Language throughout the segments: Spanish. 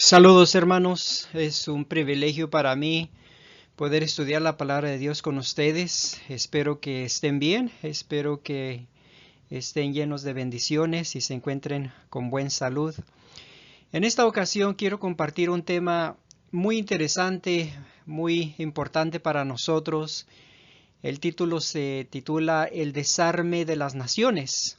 Saludos hermanos, es un privilegio para mí poder estudiar la palabra de Dios con ustedes. Espero que estén bien, espero que estén llenos de bendiciones y se encuentren con buena salud. En esta ocasión quiero compartir un tema muy interesante, muy importante para nosotros. El título se titula El desarme de las naciones.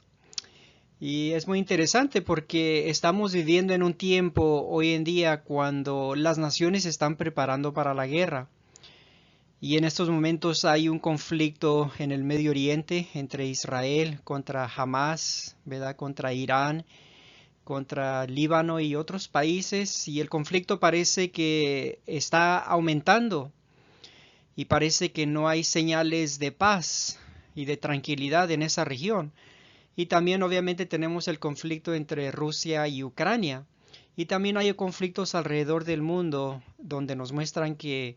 Y es muy interesante porque estamos viviendo en un tiempo hoy en día cuando las naciones se están preparando para la guerra. Y en estos momentos hay un conflicto en el Medio Oriente entre Israel contra Hamas, ¿verdad? Contra Irán, contra Líbano y otros países. Y el conflicto parece que está aumentando y parece que no hay señales de paz y de tranquilidad en esa región. Y también obviamente tenemos el conflicto entre Rusia y Ucrania. Y también hay conflictos alrededor del mundo donde nos muestran que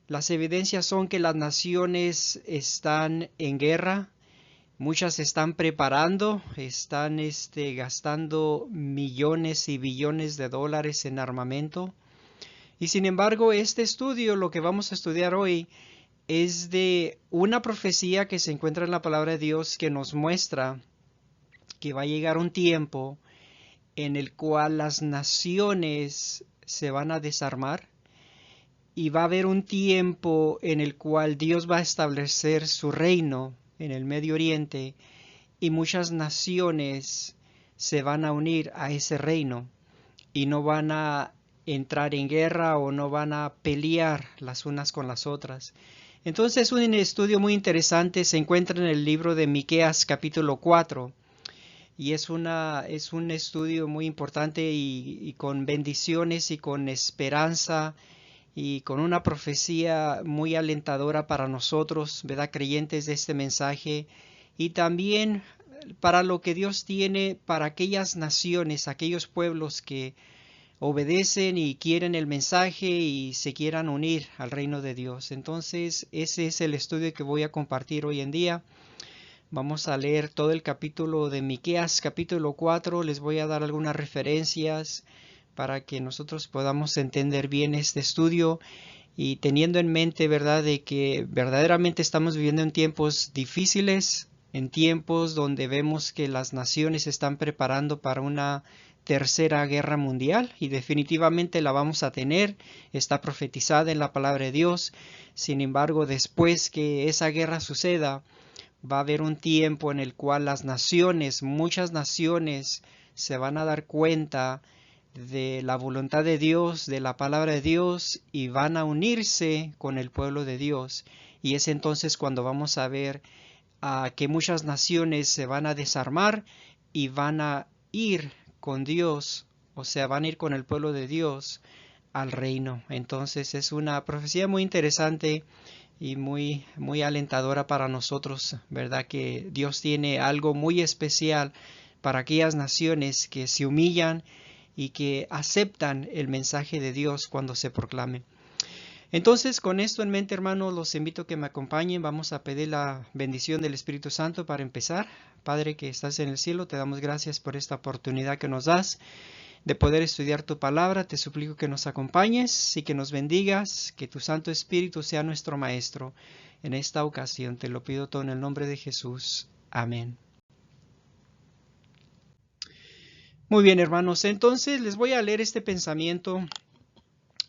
las evidencias son que las naciones están en guerra, muchas se están preparando, están gastando millones y billones de dólares en armamento. Y sin embargo, este estudio, lo que vamos a estudiar hoy, es de una profecía que se encuentra en la palabra de Dios que nos muestra que va a llegar un tiempo en el cual las naciones se van a desarmar y va a haber un tiempo en el cual Dios va a establecer su reino en el Medio Oriente y muchas naciones se van a unir a ese reino y no van a entrar en guerra o no van a pelear las unas con las otras. Entonces un estudio muy interesante se encuentra en el libro de Miqueas capítulo 4 y es un estudio muy importante y con bendiciones y con esperanza y con una profecía muy alentadora para nosotros, ¿verdad? Creyentes de este mensaje y también para lo que Dios tiene para aquellas naciones, aquellos pueblos que obedecen y quieren el mensaje y se quieran unir al reino de Dios. Entonces, ese es el estudio que voy a compartir hoy en día. Vamos a leer todo el capítulo de Miqueas, capítulo 4. Les voy a dar algunas referencias para que nosotros podamos entender bien este estudio y teniendo en mente, ¿verdad?, de que verdaderamente estamos viviendo en tiempos difíciles, en tiempos donde vemos que las naciones se están preparando para una tercera guerra mundial y definitivamente la vamos a tener, está profetizada en la palabra de Dios. Sin embargo, después que esa guerra suceda, va a haber un tiempo en el cual las naciones, muchas naciones, se van a dar cuenta de la voluntad de Dios, de la palabra de Dios, y van a unirse con el pueblo de Dios. Y es entonces cuando vamos a ver que muchas naciones se van a desarmar y van a ir con Dios, o sea, van a ir con el pueblo de Dios al reino. Entonces es una profecía muy interesante y muy alentadora para nosotros, ¿verdad? Que Dios tiene algo muy especial para aquellas naciones que se humillan y que aceptan el mensaje de Dios cuando se proclame. Entonces, con esto en mente, hermanos, los invito a que me acompañen. Vamos a pedir la bendición del Espíritu Santo para empezar. Padre que estás en el cielo, te damos gracias por esta oportunidad que nos das de poder estudiar tu palabra. Te suplico que nos acompañes y que nos bendigas, que tu Santo Espíritu sea nuestro Maestro. En esta ocasión te lo pido todo en el nombre de Jesús. Amén. Muy bien, hermanos, entonces les voy a leer este pensamiento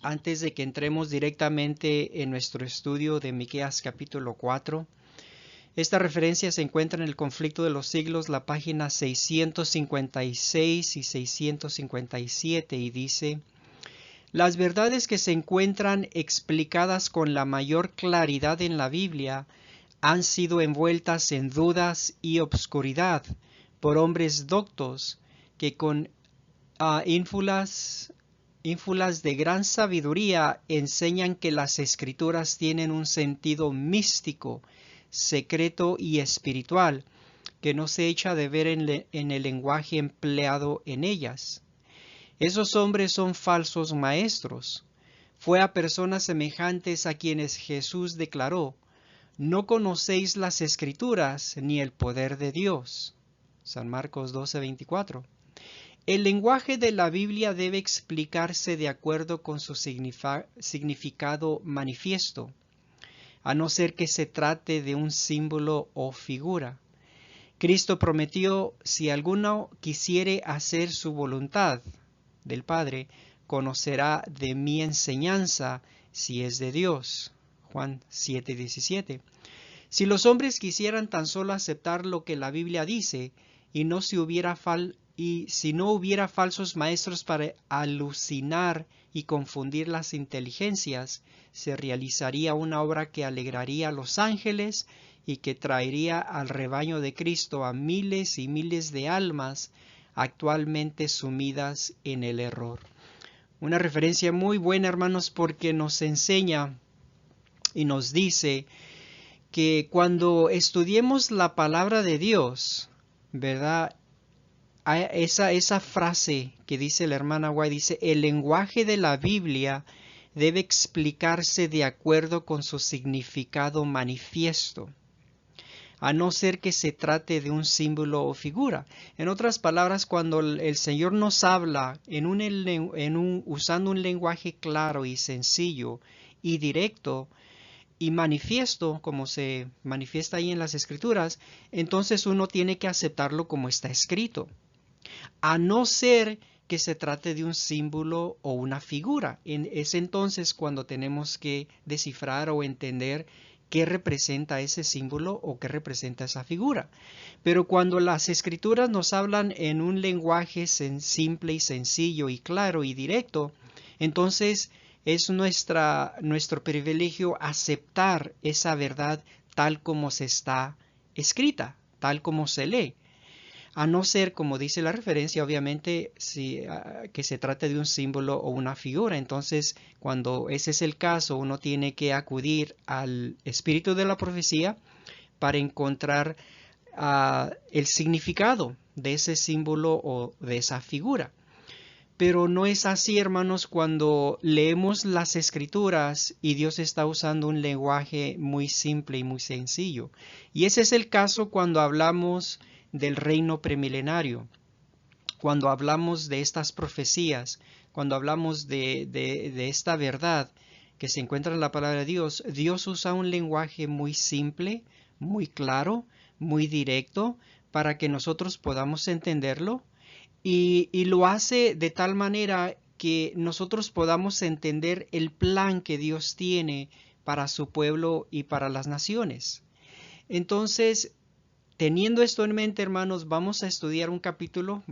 antes de que entremos directamente en nuestro estudio de Miqueas capítulo 4. Esta referencia se encuentra en el Conflicto de los Siglos, la página 656 y 657, y dice: las verdades que se encuentran explicadas con la mayor claridad en la Biblia han sido envueltas en dudas y obscuridad por hombres doctos que con ínfulas de gran sabiduría enseñan que las escrituras tienen un sentido místico, secreto y espiritual que no se echa de ver en el lenguaje empleado en ellas. Esos hombres son falsos maestros. Fue a personas semejantes a quienes Jesús declaró: no conocéis las escrituras ni el poder de Dios. San Marcos 12:24. El lenguaje de la Biblia debe explicarse de acuerdo con su significado manifiesto, a no ser que se trate de un símbolo o figura. Cristo prometió, si alguno quisiere hacer su voluntad del Padre, conocerá de mi enseñanza si es de Dios. Juan 7:17. Si los hombres quisieran tan solo aceptar lo que la Biblia dice, y si no hubiera falsos maestros para alucinar y confundir las inteligencias, se realizaría una obra que alegraría a los ángeles y que traería al rebaño de Cristo a miles y miles de almas actualmente sumidas en el error. Una referencia muy buena, hermanos, porque nos enseña y nos dice que cuando estudiemos la palabra de Dios, ¿verdad? Esa frase que dice la hermana White, dice, el lenguaje de la Biblia debe explicarse de acuerdo con su significado manifiesto, a no ser que se trate de un símbolo o figura. En otras palabras, cuando el Señor nos habla usando un lenguaje claro y sencillo y directo y manifiesto, como se manifiesta ahí en las Escrituras, entonces uno tiene que aceptarlo como está escrito, a no ser que se trate de un símbolo o una figura. Es entonces cuando tenemos que descifrar o entender qué representa ese símbolo o qué representa esa figura. Pero cuando las Escrituras nos hablan en un lenguaje simple y sencillo y claro y directo, entonces es nuestro privilegio aceptar esa verdad tal como se está escrita, tal como se lee. A no ser, como dice la referencia, obviamente, que se trate de un símbolo o una figura. Entonces, cuando ese es el caso, uno tiene que acudir al espíritu de la profecía para encontrar el significado de ese símbolo o de esa figura. Pero no es así, hermanos, cuando leemos las Escrituras y Dios está usando un lenguaje muy simple y muy sencillo. Y ese es el caso cuando hablamos del reino premilenario, cuando hablamos de estas profecías, cuando hablamos de esta verdad que se encuentra en la palabra de Dios. Dios usa un lenguaje muy simple, muy claro, muy directo, para que nosotros podamos entenderlo. Y lo hace de tal manera que nosotros podamos entender el plan que Dios tiene para su pueblo y para las naciones. Entonces, teniendo esto en mente, hermanos, vamos a estudiar un capítulo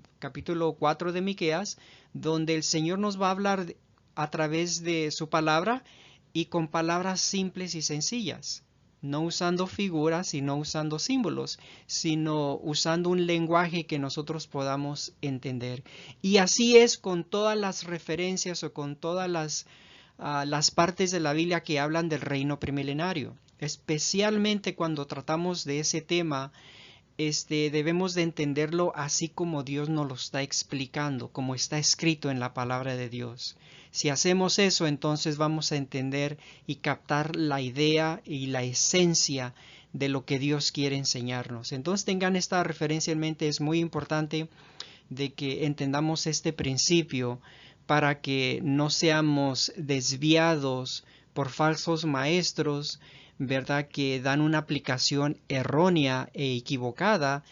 4 de Miqueas, donde el Señor nos va a hablar a través de su palabra y con palabras simples y sencillas. No usando figuras y no usando símbolos, sino usando un lenguaje que nosotros podamos entender. Y así es con todas las referencias o con todas las partes de la Biblia que hablan del reino premilenario. Especialmente cuando tratamos de ese tema, debemos de entenderlo así como Dios nos lo está explicando, como está escrito en la palabra de Dios. Si hacemos eso, entonces vamos a entender y captar la idea y la esencia de lo que Dios quiere enseñarnos. Entonces tengan esta referencia en mente, es muy importante de que entendamos este principio para que no seamos desviados por falsos maestros, ¿verdad? Que dan una aplicación errónea e equivocada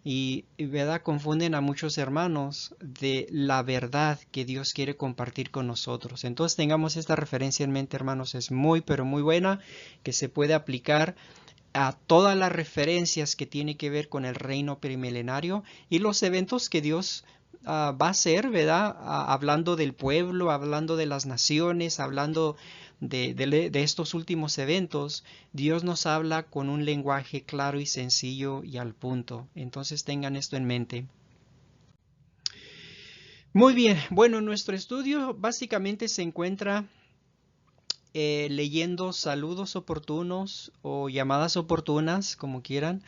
y ¿verdad? Confunden a muchos hermanos de la verdad que Dios quiere compartir con nosotros. Entonces tengamos esta referencia en mente, hermanos, es muy pero muy buena, que se puede aplicar a todas las referencias que tiene que ver con el reino premilenario y los eventos que Dios va a hacer, ¿verdad? Hablando del pueblo, hablando de las naciones, hablando de estos últimos eventos. Dios nos habla con un lenguaje claro y sencillo y al punto. Entonces tengan esto en mente. Muy bien, bueno, nuestro estudio básicamente se encuentra leyendo Saludos Oportunos o Llamadas Oportunas, como quieran,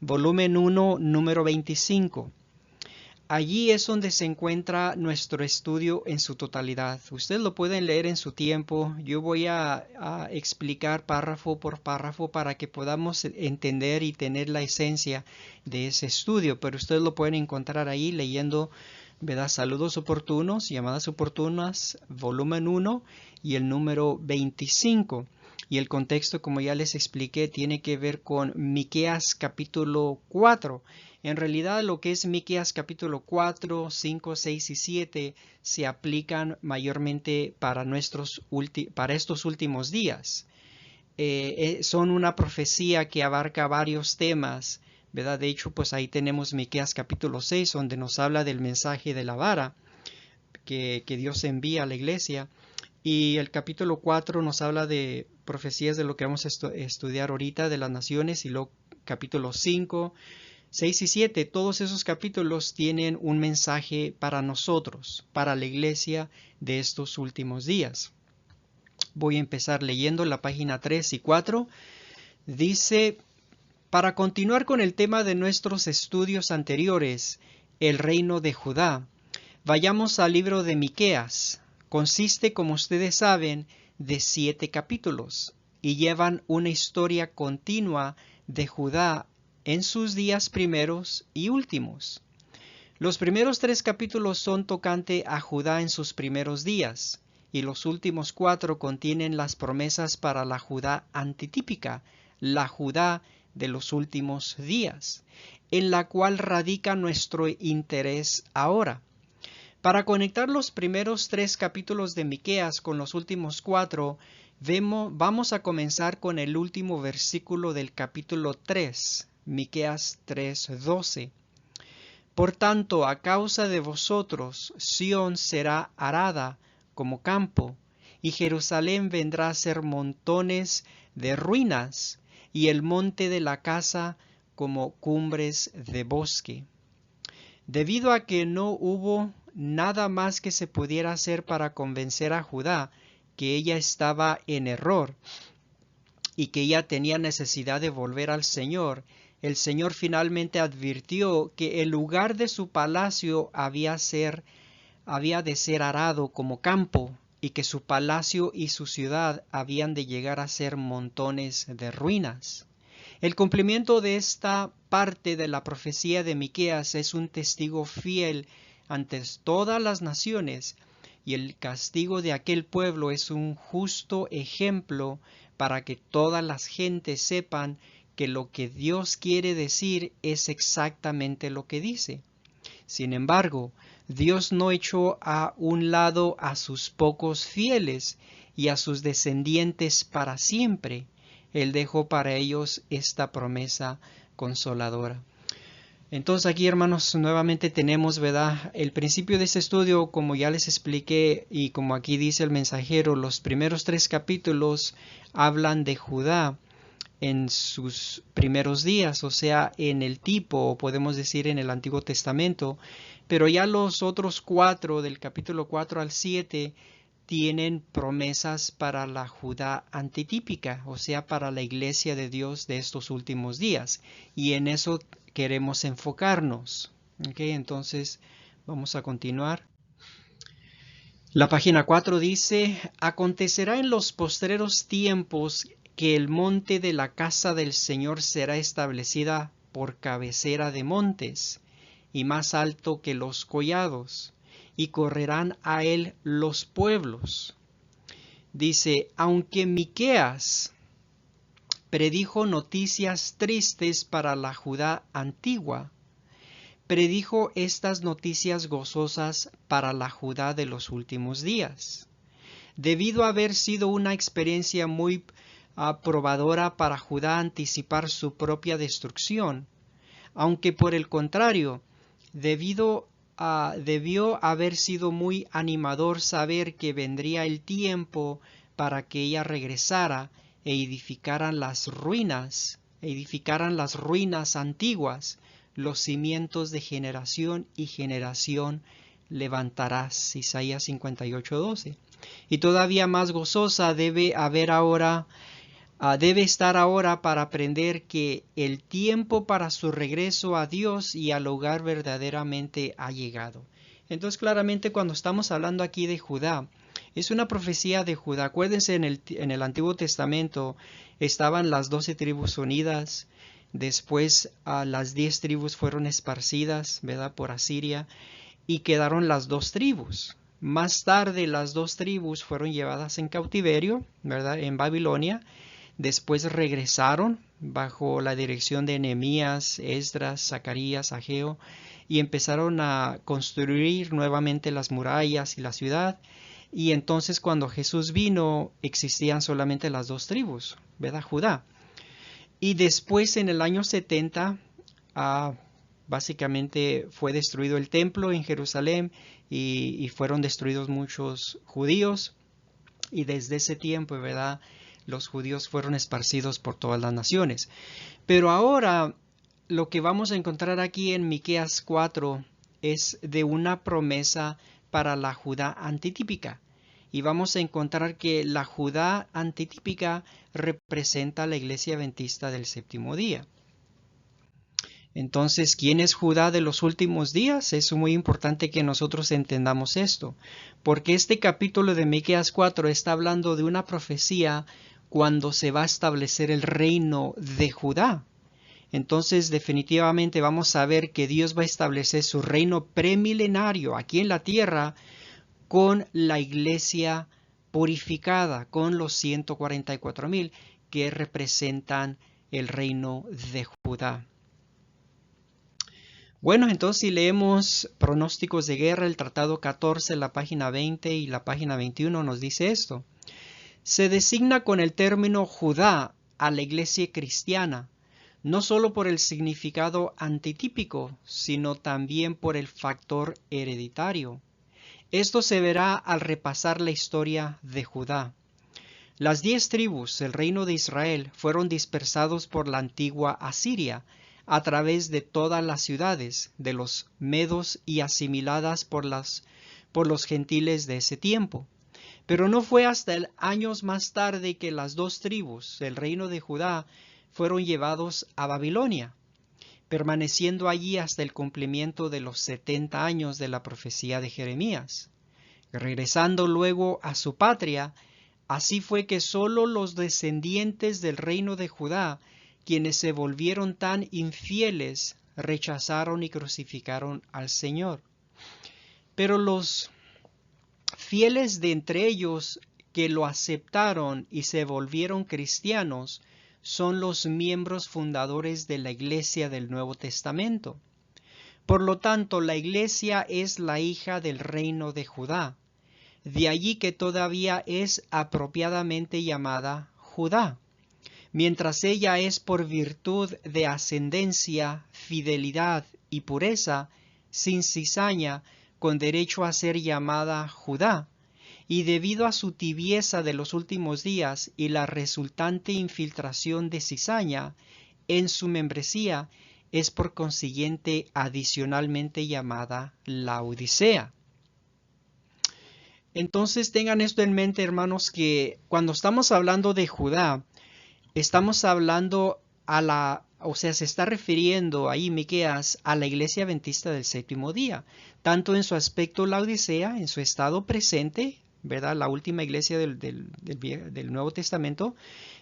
volumen 1, número 25. Allí es donde se encuentra nuestro estudio en su totalidad. Ustedes lo pueden leer en su tiempo. Yo voy a explicar párrafo por párrafo para que podamos entender y tener la esencia de ese estudio, pero ustedes lo pueden encontrar ahí leyendo ¿verdad? Saludos oportunos, llamadas oportunas, volumen 1 y el número 25. Y el contexto, como ya les expliqué, tiene que ver con Miqueas capítulo 4. En realidad, lo que es Miqueas capítulo 4, 5, 6 y 7 se aplican mayormente para estos últimos días. Son una profecía que abarca varios temas, ¿verdad? De hecho, pues ahí tenemos Miqueas capítulo 6, donde nos habla del mensaje de la vara que Dios envía a la iglesia. Y el capítulo 4 nos habla de profecías de lo que vamos a estudiar ahorita, de las naciones. Y luego capítulo 5, 6 y 7, todos esos capítulos tienen un mensaje para nosotros, para la iglesia de estos últimos días. Voy a empezar leyendo la página 3 y 4. Dice: para continuar con el tema de nuestros estudios anteriores, el reino de Judá, vayamos al libro de Miqueas. Consiste, como ustedes saben, de 7 capítulos y llevan una historia continua de Judá en sus días primeros y últimos. Los primeros 3 capítulos son tocante a Judá en sus primeros días, y los últimos 4 contienen las promesas para la Judá antitípica, la Judá de los últimos días, en la cual radica nuestro interés ahora. Para conectar los primeros 3 capítulos de Miqueas con los últimos 4, vamos a comenzar con el último versículo del capítulo 3, Miqueas 3:12. Por tanto, a causa de vosotros, Sión será arada como campo, y Jerusalén vendrá a ser montones de ruinas, y el monte de la casa como cumbres de bosque. Debido a que no hubo nada más que se pudiera hacer para convencer a Judá que ella estaba en error y que ella tenía necesidad de volver al Señor, el Señor finalmente advirtió que el lugar de su palacio había de ser arado como campo, y que su palacio y su ciudad habían de llegar a ser montones de ruinas. El cumplimiento de esta parte de la profecía de Miqueas es un testigo fiel ante todas las naciones, y el castigo de aquel pueblo es un justo ejemplo para que todas las gentes sepan que lo que Dios quiere decir es exactamente lo que dice. Sin embargo, Dios no echó a un lado a sus pocos fieles y a sus descendientes para siempre. Él dejó para ellos esta promesa consoladora. Entonces aquí, hermanos, nuevamente tenemos, ¿verdad?, el principio de este estudio, como ya les expliqué y como aquí dice el mensajero, los primeros 3 capítulos hablan de Judá en sus primeros días, o sea, en el tipo, o podemos decir en el Antiguo Testamento, pero ya los otros 4, del capítulo 4 al 7, tienen promesas para la Judá antitípica, o sea, para la iglesia de Dios de estos últimos días, y en eso queremos enfocarnos. Entonces vamos a continuar. La página 4 dice: acontecerá en los postreros tiempos que el monte de la casa del Señor será establecida por cabecera de montes, y más alto que los collados, y correrán a él los pueblos. Dice: aunque Miqueas predijo noticias tristes para la Judá antigua, predijo estas noticias gozosas para la Judá de los últimos días. Debido a haber sido una experiencia muy probadora para Judá anticipar su propia destrucción, aunque por el contrario, debió haber sido muy animador saber que vendría el tiempo para que ella regresara e edificaran las ruinas antiguas, los cimientos de generación y generación levantarás. Isaías 58:12. Y todavía más gozosa debe estar ahora para aprender que el tiempo para su regreso a Dios y al hogar verdaderamente ha llegado. Entonces, claramente, cuando estamos hablando aquí de Judá, es una profecía de Judá. Acuérdense, en el Antiguo Testamento estaban las 12 tribus unidas. Después las 10 tribus fueron esparcidas, ¿verdad?, por Asiria. y quedaron las dos tribus. Más tarde las dos tribus fueron llevadas en cautiverio, ¿verdad? En Babilonia. Después regresaron bajo la dirección de Nehemías, Esdras, Zacarías, Ageo, y empezaron a construir nuevamente las murallas y la ciudad. Y entonces cuando Jesús vino existían solamente las dos tribus, ¿verdad? Judá. Y después en el año 70 básicamente fue destruido el templo en Jerusalén y fueron destruidos muchos judíos. Y desde ese tiempo, ¿verdad? Los judíos fueron esparcidos por todas las naciones. Pero ahora lo que vamos a encontrar aquí en Miqueas 4 es de una promesa para la Judá antitípica. Y vamos a encontrar que la Judá antitípica representa a la iglesia adventista del séptimo día. Entonces, ¿quién es Judá de los últimos días? Es muy importante que nosotros entendamos esto, porque este capítulo de Miqueas 4 está hablando de una profecía cuando se va a establecer el reino de Judá. Entonces, definitivamente vamos a ver que Dios va a establecer su reino premilenario aquí en la tierra con la iglesia purificada, con los 144,000 que representan el reino de Judá. Bueno, entonces si leemos pronósticos de guerra, el tratado 14, la página 20 y la página 21 nos dice esto. Se designa con el término Judá a la iglesia cristiana, no solo por el significado antitípico, sino también por el factor hereditario. Esto se verá al repasar la historia de Judá. Las 10 tribus, el reino de Israel, fueron dispersados por la antigua Asiria, a través de todas las ciudades de los medos y asimiladas por los gentiles de ese tiempo. Pero no fue hasta años más tarde que las dos tribus, el reino de Judá, fueron llevados a Babilonia, permaneciendo allí hasta el cumplimiento de los 70 años de la profecía de Jeremías. Regresando luego a su patria, así fue que sólo los descendientes del reino de Judá, quienes se volvieron tan infieles, rechazaron y crucificaron al Señor. Pero los fieles de entre ellos que lo aceptaron y se volvieron cristianos son los miembros fundadores de la Iglesia del Nuevo Testamento. Por lo tanto, la Iglesia es la hija del reino de Judá. De allí que todavía es apropiadamente llamada Judá, mientras ella es por virtud de ascendencia, fidelidad y pureza, sin cizaña, con derecho a ser llamada Judá, y debido a su tibieza de los últimos días y la resultante infiltración de cizaña en su membresía, es por consiguiente adicionalmente llamada Laodicea. Entonces tengan esto en mente, hermanos, que cuando estamos hablando de Judá, estamos hablando se está refiriendo ahí Miqueas a la iglesia adventista del séptimo día, tanto en su aspecto Laodicea, en su estado presente, ¿verdad? La última iglesia del Nuevo Testamento,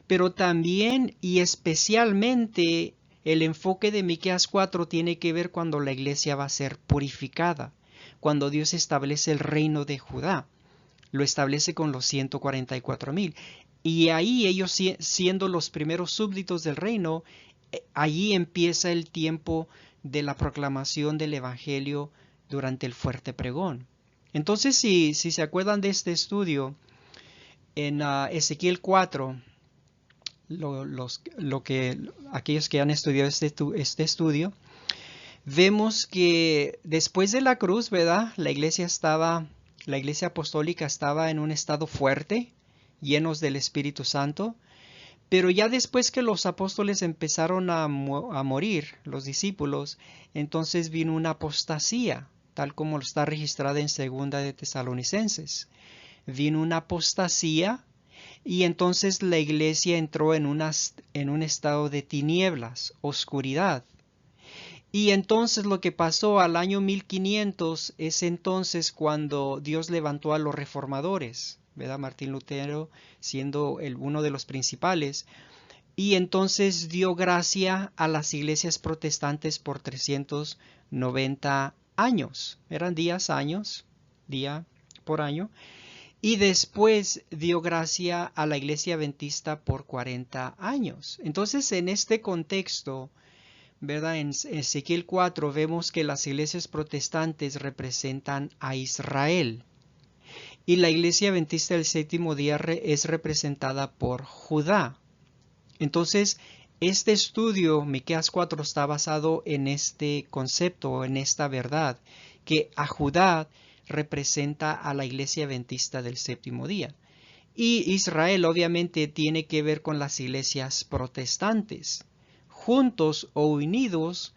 pero también y especialmente el enfoque de Miqueas 4 tiene que ver cuando la iglesia va a ser purificada, cuando Dios establece el reino de Judá. Lo establece con los 144,000. Y ahí ellos siendo los primeros súbditos del reino, allí empieza el tiempo de la proclamación del Evangelio durante el fuerte pregón. Entonces, si se acuerdan de este estudio, en Ezequiel 4, aquellos que han estudiado este estudio, vemos que después de la cruz, ¿verdad? La iglesia apostólica estaba en un estado fuerte, llenos del Espíritu Santo, pero ya después que los apóstoles empezaron a morir, los discípulos, entonces vino una apostasía, tal como está registrada en 2 de Tesalonicenses. Vino una apostasía y entonces la iglesia entró en un estado de tinieblas, oscuridad. Y entonces lo que pasó al año 1500 es entonces cuando Dios levantó a los reformadores, ¿verdad? Martín Lutero siendo uno de los principales. Y entonces dio gracia a las iglesias protestantes por 390 años. Eran días, años, día por año. Y después dio gracia a la iglesia adventista por 40 años. Entonces, en este contexto, ¿verdad? En Ezequiel 4 vemos que las iglesias protestantes representan a Israel. Y la iglesia adventista del séptimo día es representada por Judá. Entonces, este estudio, Miqueas 4, está basado en este concepto, en esta verdad, que a Judá representa a la iglesia adventista del séptimo día. Y Israel obviamente tiene que ver con las iglesias protestantes. Juntos o unidos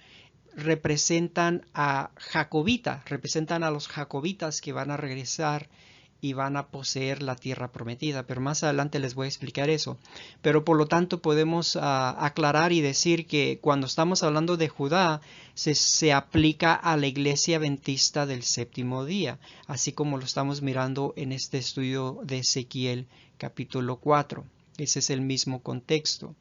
representan a Jacobita, representan a los jacobitas que van a regresar y van a poseer la tierra prometida, pero más adelante les voy a explicar eso. Pero por lo tanto podemos aclarar y decir que cuando estamos hablando de Judá, se aplica a la iglesia adventista del séptimo día, así como lo estamos mirando en este estudio de Ezequiel capítulo 4. Ese es el mismo contexto.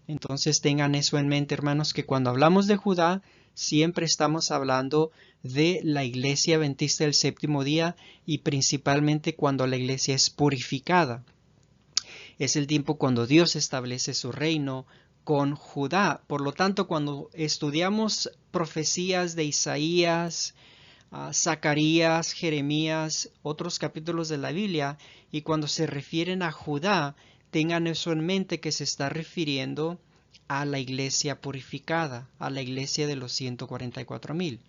Entonces tengan eso en mente, hermanos, que cuando hablamos de Judá, siempre estamos hablando de la iglesia adventista del séptimo día y principalmente cuando la iglesia es purificada. Es el tiempo cuando Dios establece su reino con Judá. Por lo tanto, cuando estudiamos profecías de Isaías, Zacarías, Jeremías, otros capítulos de la Biblia, y cuando se refieren a Judá, tengan eso en mente que se está refiriendo a la iglesia purificada, a la iglesia de los 144,000.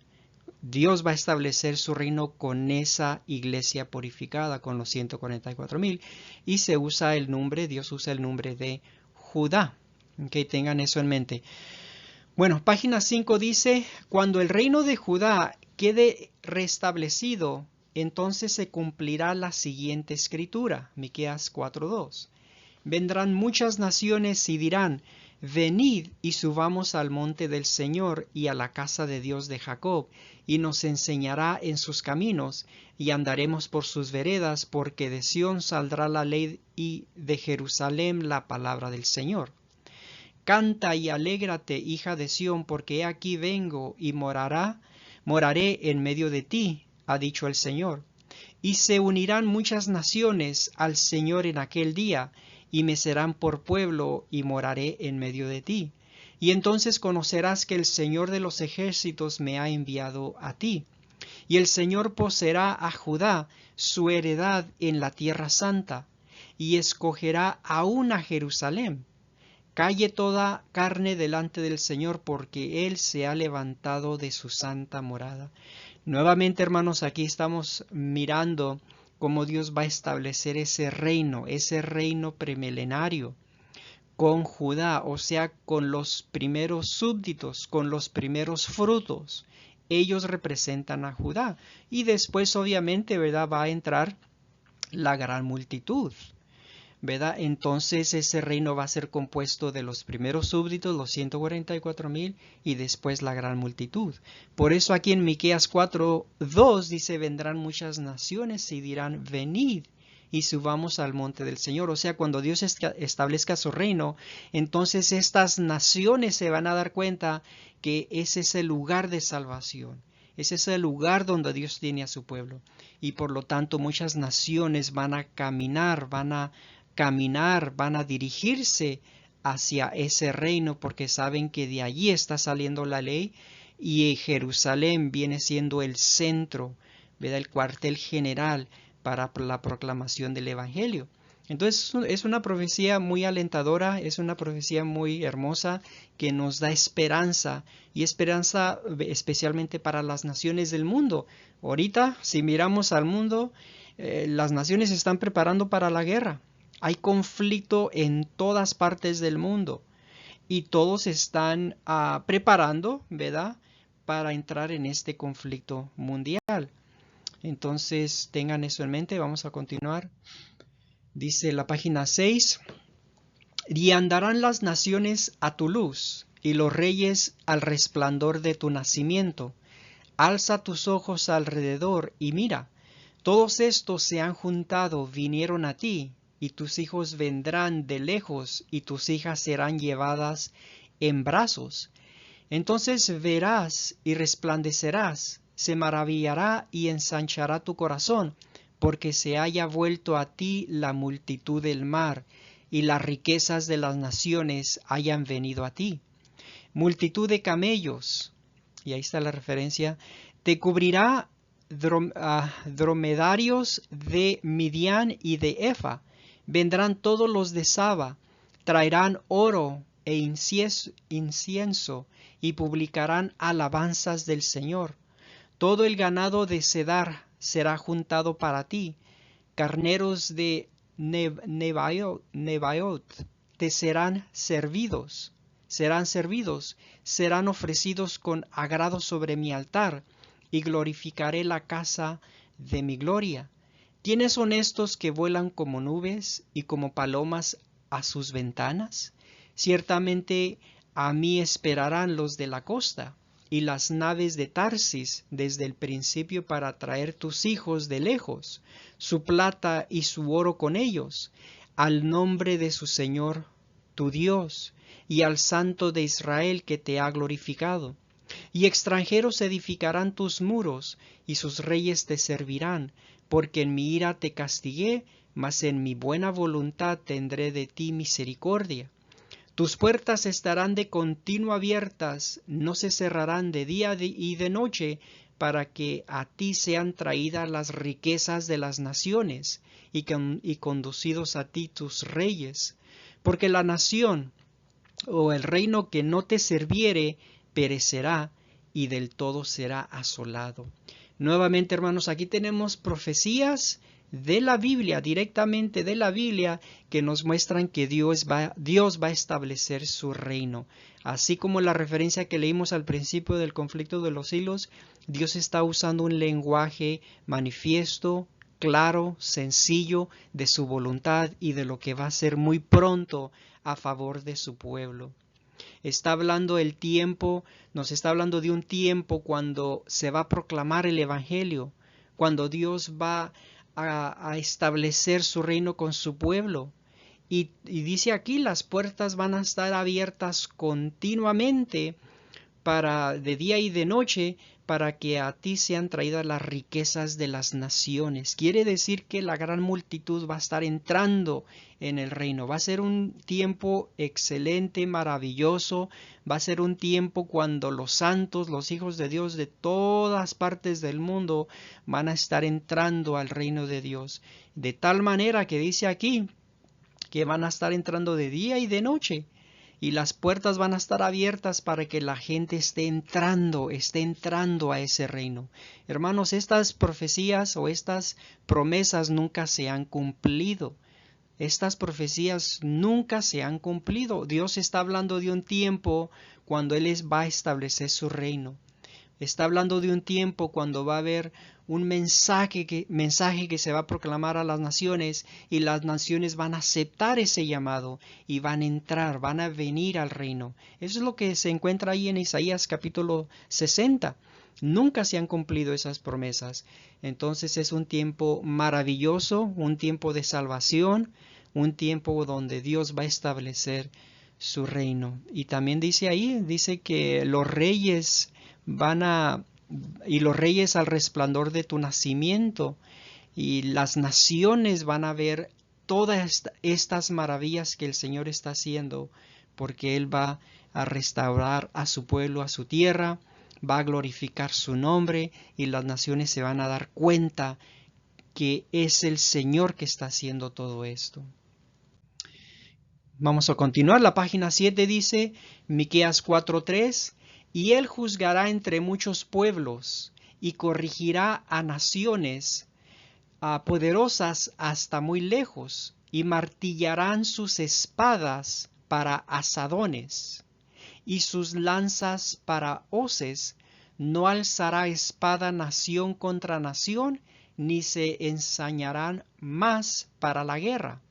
Dios va a establecer su reino con esa iglesia purificada, con los 144,000, y se usa el nombre, Dios usa el nombre de Judá. Que tengan eso en mente. Bueno, página 5 dice, cuando el reino de Judá quede restablecido, entonces se cumplirá la siguiente escritura, Miqueas 4:2. Vendrán muchas naciones y dirán, venid y subamos al monte del Señor y a la casa de Dios de Jacob, y nos enseñará en sus caminos, y andaremos por sus veredas, porque de Sión saldrá la ley y de Jerusalén la palabra del Señor. Canta y alégrate, hija de Sión, porque he aquí vengo y moraré en medio de ti, ha dicho el Señor. Y se unirán muchas naciones al Señor en aquel día, y me serán por pueblo, y moraré en medio de ti. Y entonces conocerás que el Señor de los ejércitos me ha enviado a ti. Y el Señor poseerá a Judá, su heredad en la tierra santa, y escogerá aún a Jerusalén. Calle toda carne delante del Señor, porque Él se ha levantado de su santa morada. Nuevamente, hermanos, aquí estamos mirando cómo Dios va a establecer ese reino premilenario con Judá, o sea, con los primeros súbditos, con los primeros frutos. Ellos representan a Judá. Y después, obviamente, ¿verdad?, va a entrar la gran multitud, ¿verdad? Entonces ese reino va a ser compuesto de los primeros súbditos, los 144,000, y después la gran multitud. Por eso aquí en Miqueas 4:2 dice, vendrán muchas naciones y dirán, venid y subamos al monte del Señor. O sea, cuando Dios establezca su reino, entonces estas naciones se van a dar cuenta que ese es el lugar de salvación. Ese es el lugar donde Dios tiene a su pueblo. Y por lo tanto muchas naciones van a caminar, van a dirigirse hacia ese reino, porque saben que de allí está saliendo la ley y Jerusalén viene siendo el centro, ¿verdad?, el cuartel general para la proclamación del Evangelio. Entonces es una profecía muy alentadora, es una profecía muy hermosa que nos da esperanza, y esperanza especialmente para las naciones del mundo. Ahorita, si miramos al mundo, las naciones se están preparando para la guerra. Hay conflicto en todas partes del mundo y todos están preparando, ¿verdad?, para entrar en este conflicto mundial. Entonces tengan eso en mente. Vamos a continuar. Dice la página 6, y andarán las naciones a tu luz y los reyes al resplandor de tu nacimiento. Alza tus ojos alrededor y mira, todos estos se han juntado, vinieron a ti, y tus hijos vendrán de lejos, y tus hijas serán llevadas en brazos. Entonces verás y resplandecerás, se maravillará y ensanchará tu corazón, porque se haya vuelto a ti la multitud del mar, y las riquezas de las naciones hayan venido a ti. Multitud de camellos, y ahí está la referencia, te cubrirá dromedarios de Midian y de Efa. Vendrán todos los de Saba, traerán oro e incienso, y publicarán alabanzas del Señor. Todo el ganado de Cedar será juntado para ti. Carneros de Nebaiot te serán servidos, serán ofrecidos con agrado sobre mi altar, y glorificaré la casa de mi gloria. ¿Tienes honestos que vuelan como nubes y como palomas a sus ventanas? Ciertamente a mí esperarán los de la costa, y las naves de Tarsis desde el principio para traer tus hijos de lejos, su plata y su oro con ellos, al nombre de su Señor, tu Dios, y al Santo de Israel que te ha glorificado. Y extranjeros edificarán tus muros, y sus reyes te servirán, porque en mi ira te castigué, mas en mi buena voluntad tendré de ti misericordia. Tus puertas estarán de continuo abiertas, no se cerrarán de día y de noche, para que a ti sean traídas las riquezas de las naciones, y conducidos a ti tus reyes. Porque la nación o el reino que no te serviere perecerá, y del todo será asolado. Nuevamente, hermanos, aquí tenemos profecías de la Biblia, directamente de la Biblia, que nos muestran que Dios va a establecer su reino. Así como la referencia que leímos al principio del conflicto de los siglos, Dios está usando un lenguaje manifiesto, claro, sencillo, de su voluntad y de lo que va a ser muy pronto a favor de su pueblo. Está hablando el tiempo, nos está hablando de un tiempo cuando se va a proclamar el Evangelio, cuando Dios va a establecer su reino con su pueblo. Y dice aquí, las puertas van a estar abiertas continuamente de día y de noche, para que a ti sean traídas las riquezas de las naciones. Quiere decir que la gran multitud va a estar entrando en el reino. Va a ser un tiempo excelente, maravilloso. Va a ser un tiempo cuando los santos, los hijos de Dios de todas partes del mundo van a estar entrando al reino de Dios. De tal manera que dice aquí que van a estar entrando de día y de noche. Y las puertas van a estar abiertas para que la gente esté entrando a ese reino. Hermanos, estas profecías o estas promesas nunca se han cumplido. Estas profecías nunca se han cumplido. Dios está hablando de un tiempo cuando Él va a establecer su reino. Está hablando de un tiempo cuando va a haber un mensaje que se va a proclamar a las naciones, y las naciones van a aceptar ese llamado y van a entrar, van a venir al reino. Eso es lo que se encuentra ahí en Isaías capítulo 60. Nunca se han cumplido esas promesas. Entonces es un tiempo maravilloso, un tiempo de salvación, un tiempo donde Dios va a establecer su reino. Y también dice que los reyes y los reyes al resplandor de tu nacimiento, y las naciones van a ver todas estas maravillas que el Señor está haciendo, porque Él va a restaurar a su pueblo, a su tierra, va a glorificar su nombre, y las naciones se van a dar cuenta que es el Señor que está haciendo todo esto. Vamos a continuar. La página 7 dice, Miqueas 4:3, y Él juzgará entre muchos pueblos, y corregirá a naciones poderosas hasta muy lejos, y martillarán sus espadas para asadones, y sus lanzas para hoces. No alzará espada nación contra nación, ni se ensañarán más para la guerra.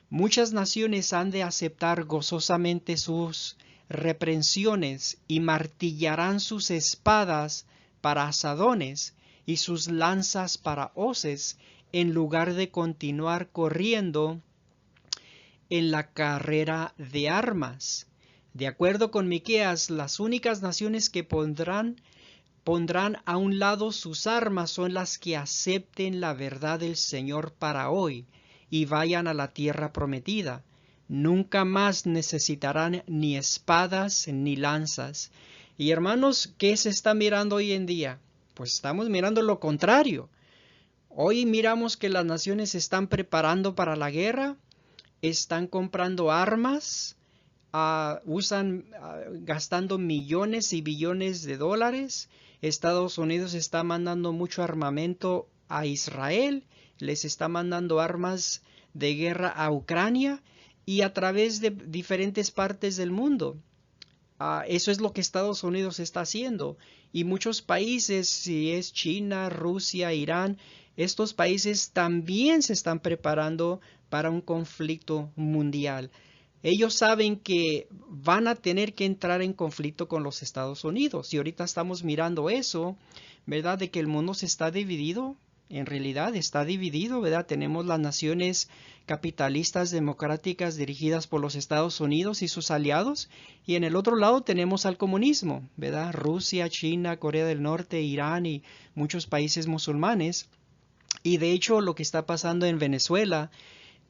Muchas naciones han de aceptar gozosamente sus reprensiones, y martillarán sus espadas para asadones y sus lanzas para hoces, en lugar de continuar corriendo en la carrera de armas. De acuerdo con Miqueas, las únicas naciones que podrán pondrán a un lado sus armas son las que acepten la verdad del Señor para hoy y vayan a la tierra prometida. Nunca más necesitarán ni espadas ni lanzas. Y hermanos, ¿qué se está mirando hoy en día? Pues estamos mirando lo contrario. Hoy miramos que las naciones se están preparando para la guerra, están comprando armas, gastando millones y billones de dólares. Estados Unidos está mandando mucho armamento a Israel, les está mandando armas de guerra a Ucrania y a través de diferentes partes del mundo. Eso es lo que Estados Unidos está haciendo. Y muchos países, si es China, Rusia, Irán, estos países también se están preparando para un conflicto mundial. Ellos saben que van a tener que entrar en conflicto con los Estados Unidos. Y ahorita estamos mirando eso, ¿verdad? De que el mundo se está dividido. En realidad está dividido, ¿verdad? Tenemos las naciones capitalistas democráticas dirigidas por los Estados Unidos y sus aliados. Y en el otro lado tenemos al comunismo, ¿verdad? Rusia, China, Corea del Norte, Irán y muchos países musulmanes. Y de hecho lo que está pasando en Venezuela,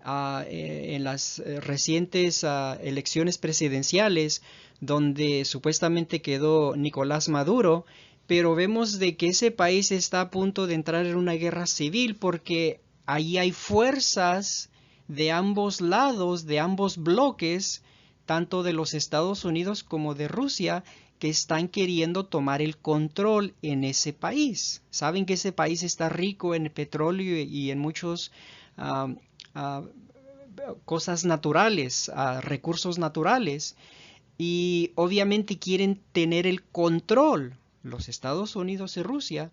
en las recientes elecciones presidenciales, donde supuestamente quedó Nicolás Maduro, pero vemos de que ese país está a punto de entrar en una guerra civil porque ahí hay fuerzas de ambos lados, de ambos bloques, tanto de los Estados Unidos como de Rusia, que están queriendo tomar el control en ese país. Saben que ese país está rico en petróleo y en muchos cosas naturales, recursos naturales, y obviamente quieren tener el control, los Estados Unidos y Rusia,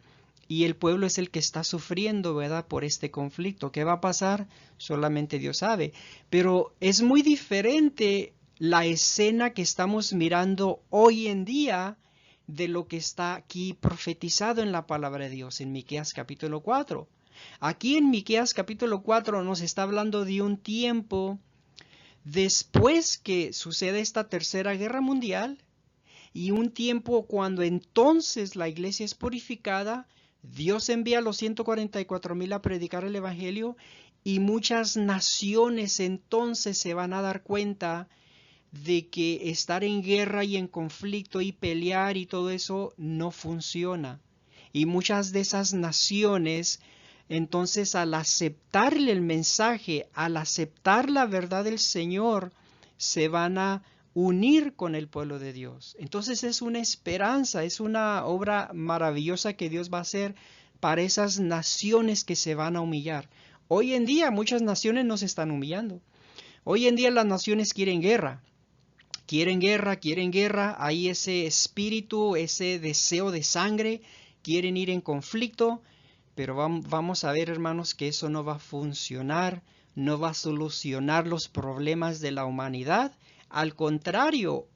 y el pueblo es el que está sufriendo, ¿verdad?, por este conflicto. ¿Qué va a pasar? Solamente Dios sabe. Pero es muy diferente la escena que estamos mirando hoy en día de lo que está aquí profetizado en la palabra de Dios, en Miqueas capítulo 4. Aquí en Miqueas capítulo 4 nos está hablando de un tiempo después que sucede esta tercera guerra mundial y un tiempo cuando entonces la iglesia es purificada, Dios envía a los 144,000 a predicar el evangelio y muchas naciones entonces se van a dar cuenta de que estar en guerra y en conflicto y pelear y todo eso no funciona. Y muchas de esas naciones, entonces, al aceptarle el mensaje, al aceptar la verdad del Señor, se van a unir con el pueblo de Dios. Entonces es una esperanza, es una obra maravillosa que Dios va a hacer para esas naciones que se van a humillar. Hoy en día muchas naciones no se están humillando. Hoy en día las naciones quieren guerra. Quieren guerra, quieren guerra. Hay ese espíritu, ese deseo de sangre. Quieren ir en conflicto. Pero vamos a ver, hermanos, que eso no va a funcionar, no va a solucionar los problemas de la humanidad. Al contrario,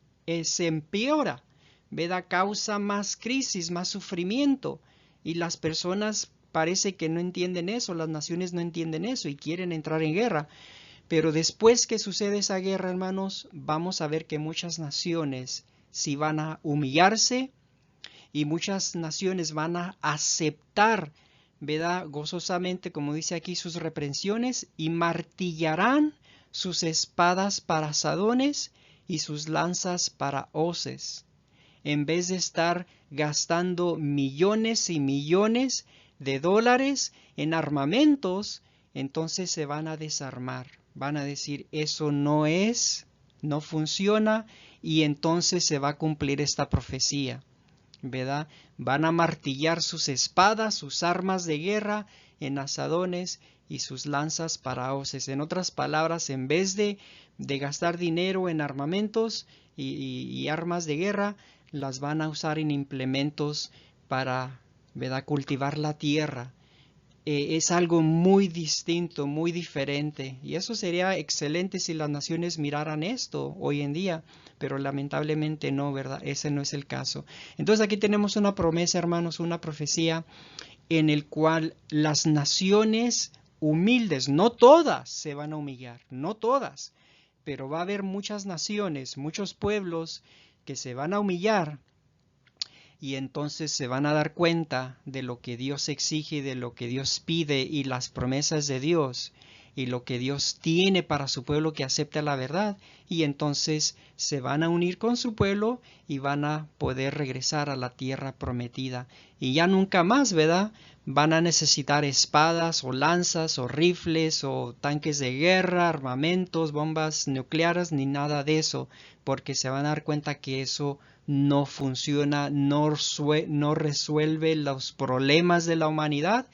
se empeora, ¿verdad? Causa más crisis, más sufrimiento. Y las personas parece que no entienden eso, las naciones no entienden eso y quieren entrar en guerra. Pero después que sucede esa guerra, hermanos, vamos a ver que muchas naciones sí van a humillarse y muchas naciones van a aceptar, ¿verdad?, gozosamente, como dice aquí, sus reprensiones y martillarán sus espadas para asadones y sus lanzas para hoces. En vez de estar gastando millones y millones de dólares en armamentos, entonces se van a desarmar. Van a decir, eso no funciona, y entonces se va a cumplir esta profecía, ¿verdad? Van a martillar sus espadas, sus armas de guerra en asadones y sus lanzas para hoces. En otras palabras, en vez de gastar dinero en armamentos y armas de guerra, las van a usar en implementos para, ¿verdad?, cultivar la tierra. Es algo muy distinto, muy diferente. Y eso sería excelente si las naciones miraran esto hoy en día, pero lamentablemente no, ¿verdad? Ese no es el caso. Entonces aquí tenemos una promesa, hermanos, una profecía en el cual las naciones humildes, no todas se van a humillar, no todas, pero va a haber muchas naciones, muchos pueblos que se van a humillar y entonces se van a dar cuenta de lo que Dios exige, de lo que Dios pide y las promesas de Dios y lo que Dios tiene para su pueblo que acepta la verdad, y entonces se van a unir con su pueblo y van a poder regresar a la tierra prometida. Y ya nunca más, ¿verdad? Van a necesitar espadas o lanzas o rifles o tanques de guerra, armamentos, bombas nucleares, ni nada de eso, porque se van a dar cuenta que eso no funciona, no resuelve los problemas de la humanidad.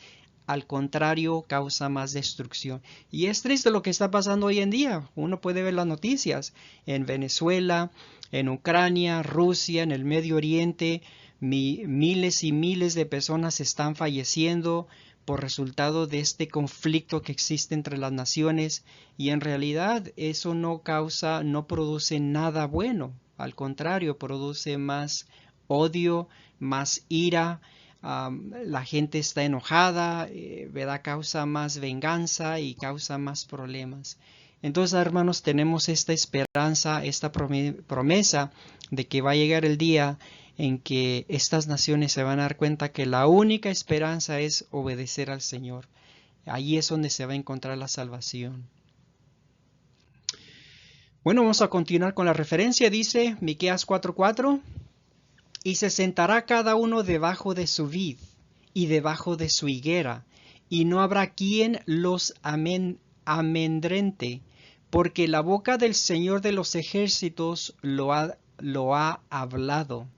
Al contrario, causa más destrucción. Y es triste lo que está pasando hoy en día. Uno puede ver las noticias en Venezuela, en Ucrania, Rusia, en el Medio Oriente. Miles y miles de personas están falleciendo por resultado de este conflicto que existe entre las naciones. Y en realidad eso no produce nada bueno. Al contrario, produce más odio, más ira. La gente está enojada, ¿verdad? Causa más venganza y causa más problemas. Entonces, hermanos, tenemos esta esperanza, esta promesa de que va a llegar el día en que estas naciones se van a dar cuenta que la única esperanza es obedecer al Señor. Ahí es donde se va a encontrar la salvación. Bueno, vamos a continuar con la referencia. Dice Miqueas 4:4. Y se sentará cada uno debajo de su vid y debajo de su higuera, y no habrá quien los amedrente, porque la boca del Señor de los ejércitos lo ha hablado.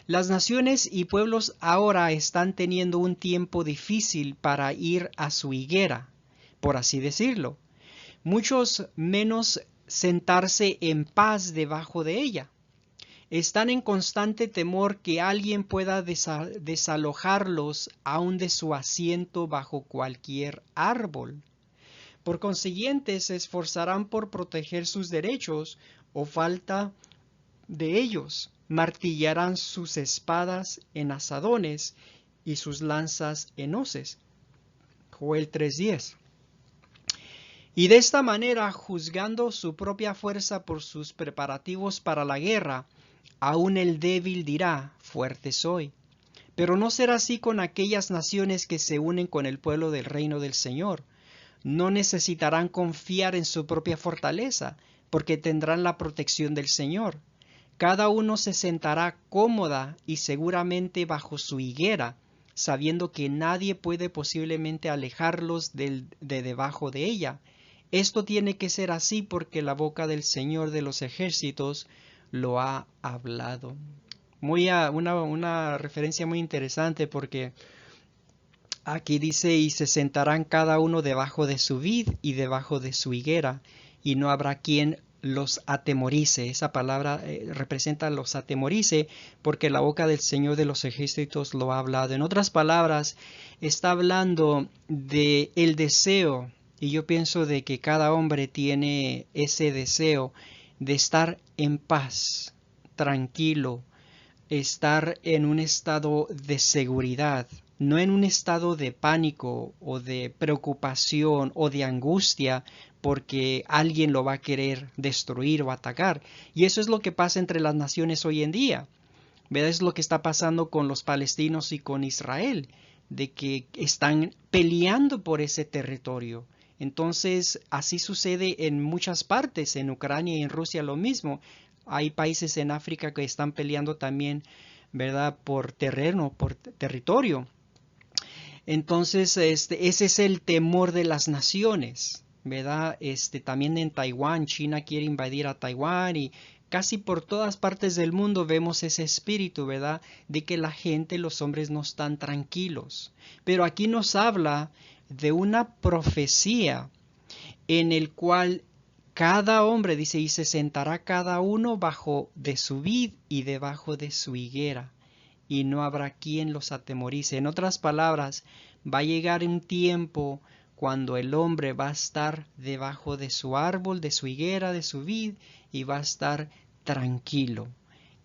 Las naciones y pueblos ahora están teniendo un tiempo difícil para ir a su higuera, por así decirlo. Muchos menos sentarse en paz debajo de ella. Están en constante temor que alguien pueda desalojarlos aún de su asiento bajo cualquier árbol. Por consiguiente, se esforzarán por proteger sus derechos o falta de ellos. Martillarán sus espadas en asadones y sus lanzas en hoces. Joel 3:10. Y de esta manera, juzgando su propia fuerza por sus preparativos para la guerra, aún el débil dirá, fuerte soy. Pero no será así con aquellas naciones que se unen con el pueblo del reino del Señor. No necesitarán confiar en su propia fortaleza, porque tendrán la protección del Señor. Cada uno se sentará cómoda y seguramente bajo su higuera, sabiendo que nadie puede posiblemente alejarlos de debajo de ella. Esto tiene que ser así porque la boca del Señor de los ejércitos lo ha hablado. Una referencia muy interesante, porque aquí dice, y se sentarán cada uno debajo de su vid y debajo de su higuera, y no habrá quien los atemorice. Esa palabra representa los atemorice, porque la boca del Señor de los ejércitos lo ha hablado. En otras palabras, está hablando de el deseo, y yo pienso de que cada hombre tiene ese deseo de estar en paz, tranquilo, estar en un estado de seguridad, no en un estado de pánico o de preocupación o de angustia porque alguien lo va a querer destruir o atacar. Y eso es lo que pasa entre las naciones hoy en día. ¿Verdad? Es lo que está pasando con los palestinos y con Israel, de que están peleando por ese territorio. Entonces, así sucede en muchas partes, en Ucrania y en Rusia lo mismo. Hay países en África que están peleando también, ¿verdad? Por terreno, por territorio. Entonces, ese es el temor de las naciones, ¿verdad? También en Taiwán, China quiere invadir a Taiwán, y casi por todas partes del mundo vemos ese espíritu, ¿verdad? De que la gente, los hombres no están tranquilos. Pero aquí nos habla de una profecía en el cual cada hombre, dice, y se sentará cada uno bajo de su vid y debajo de su higuera, y no habrá quien los atemorice. En otras palabras, va a llegar un tiempo cuando el hombre va a estar debajo de su árbol, de su higuera, de su vid, y va a estar tranquilo,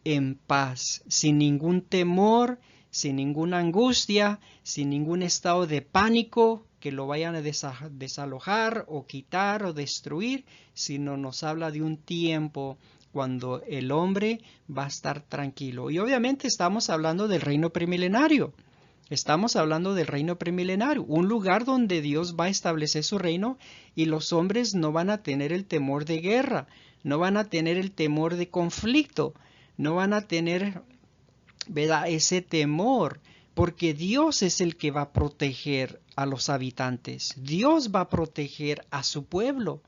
en paz, sin ningún temor, sin ninguna angustia, sin ningún estado de pánico que lo vayan a desalojar o quitar o destruir, sino nos habla de un tiempo cuando el hombre va a estar tranquilo. Y obviamente estamos hablando del reino premilenario. Estamos hablando del reino premilenario, un lugar donde Dios va a establecer su reino y los hombres no van a tener el temor de guerra, no van a tener el temor de conflicto, no van a tener, ¿verdad?, ese temor, porque Dios es el que va a proteger a los habitantes. Dios va a proteger a su pueblo.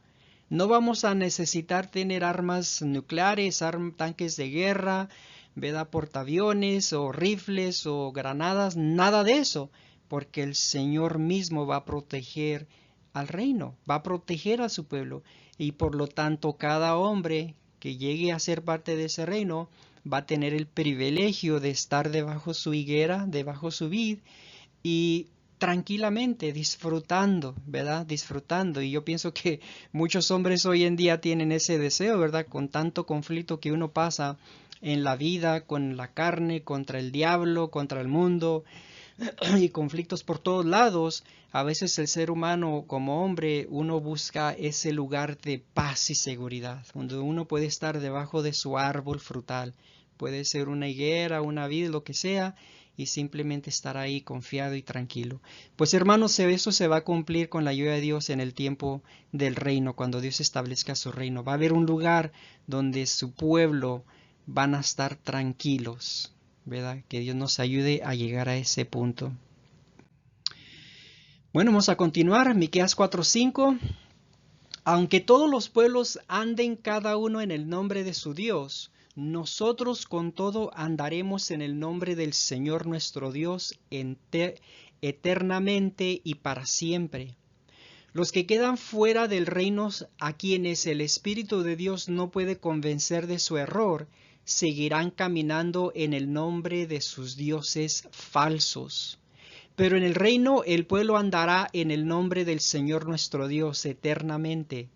No vamos a necesitar tener armas nucleares, tanques de guerra, ¿verdad?, portaaviones o rifles o granadas, nada de eso, porque el Señor mismo va a proteger al reino, va a proteger a su pueblo, y por lo tanto cada hombre que llegue a ser parte de ese reino va a tener el privilegio de estar debajo su higuera, debajo su vid, y tranquilamente disfrutando, ¿verdad? Disfrutando. Y yo pienso que muchos hombres hoy en día tienen ese deseo, ¿verdad? Con tanto conflicto que uno pasa en la vida, con la carne, contra el diablo, contra el mundo, y conflictos por todos lados. A veces el ser humano como hombre, uno busca ese lugar de paz y seguridad, donde uno puede estar debajo de su árbol frutal. Puede ser una higuera, una vid, lo que sea, y simplemente estar ahí confiado y tranquilo. Pues hermanos, eso se va a cumplir con la ayuda de Dios en el tiempo del reino, cuando Dios establezca su reino. Va a haber un lugar donde su pueblo van a estar tranquilos, ¿verdad? Que Dios nos ayude a llegar a ese punto. Bueno, vamos a continuar. Miqueas 4:5. Aunque todos los pueblos anden cada uno en el nombre de su Dios, nosotros con todo andaremos en el nombre del Señor nuestro Dios eternamente y para siempre. Los que quedan fuera del reino, a quienes el Espíritu de Dios no puede convencer de su error, seguirán caminando en el nombre de sus dioses falsos. Pero en el reino el pueblo andará en el nombre del Señor nuestro Dios eternamente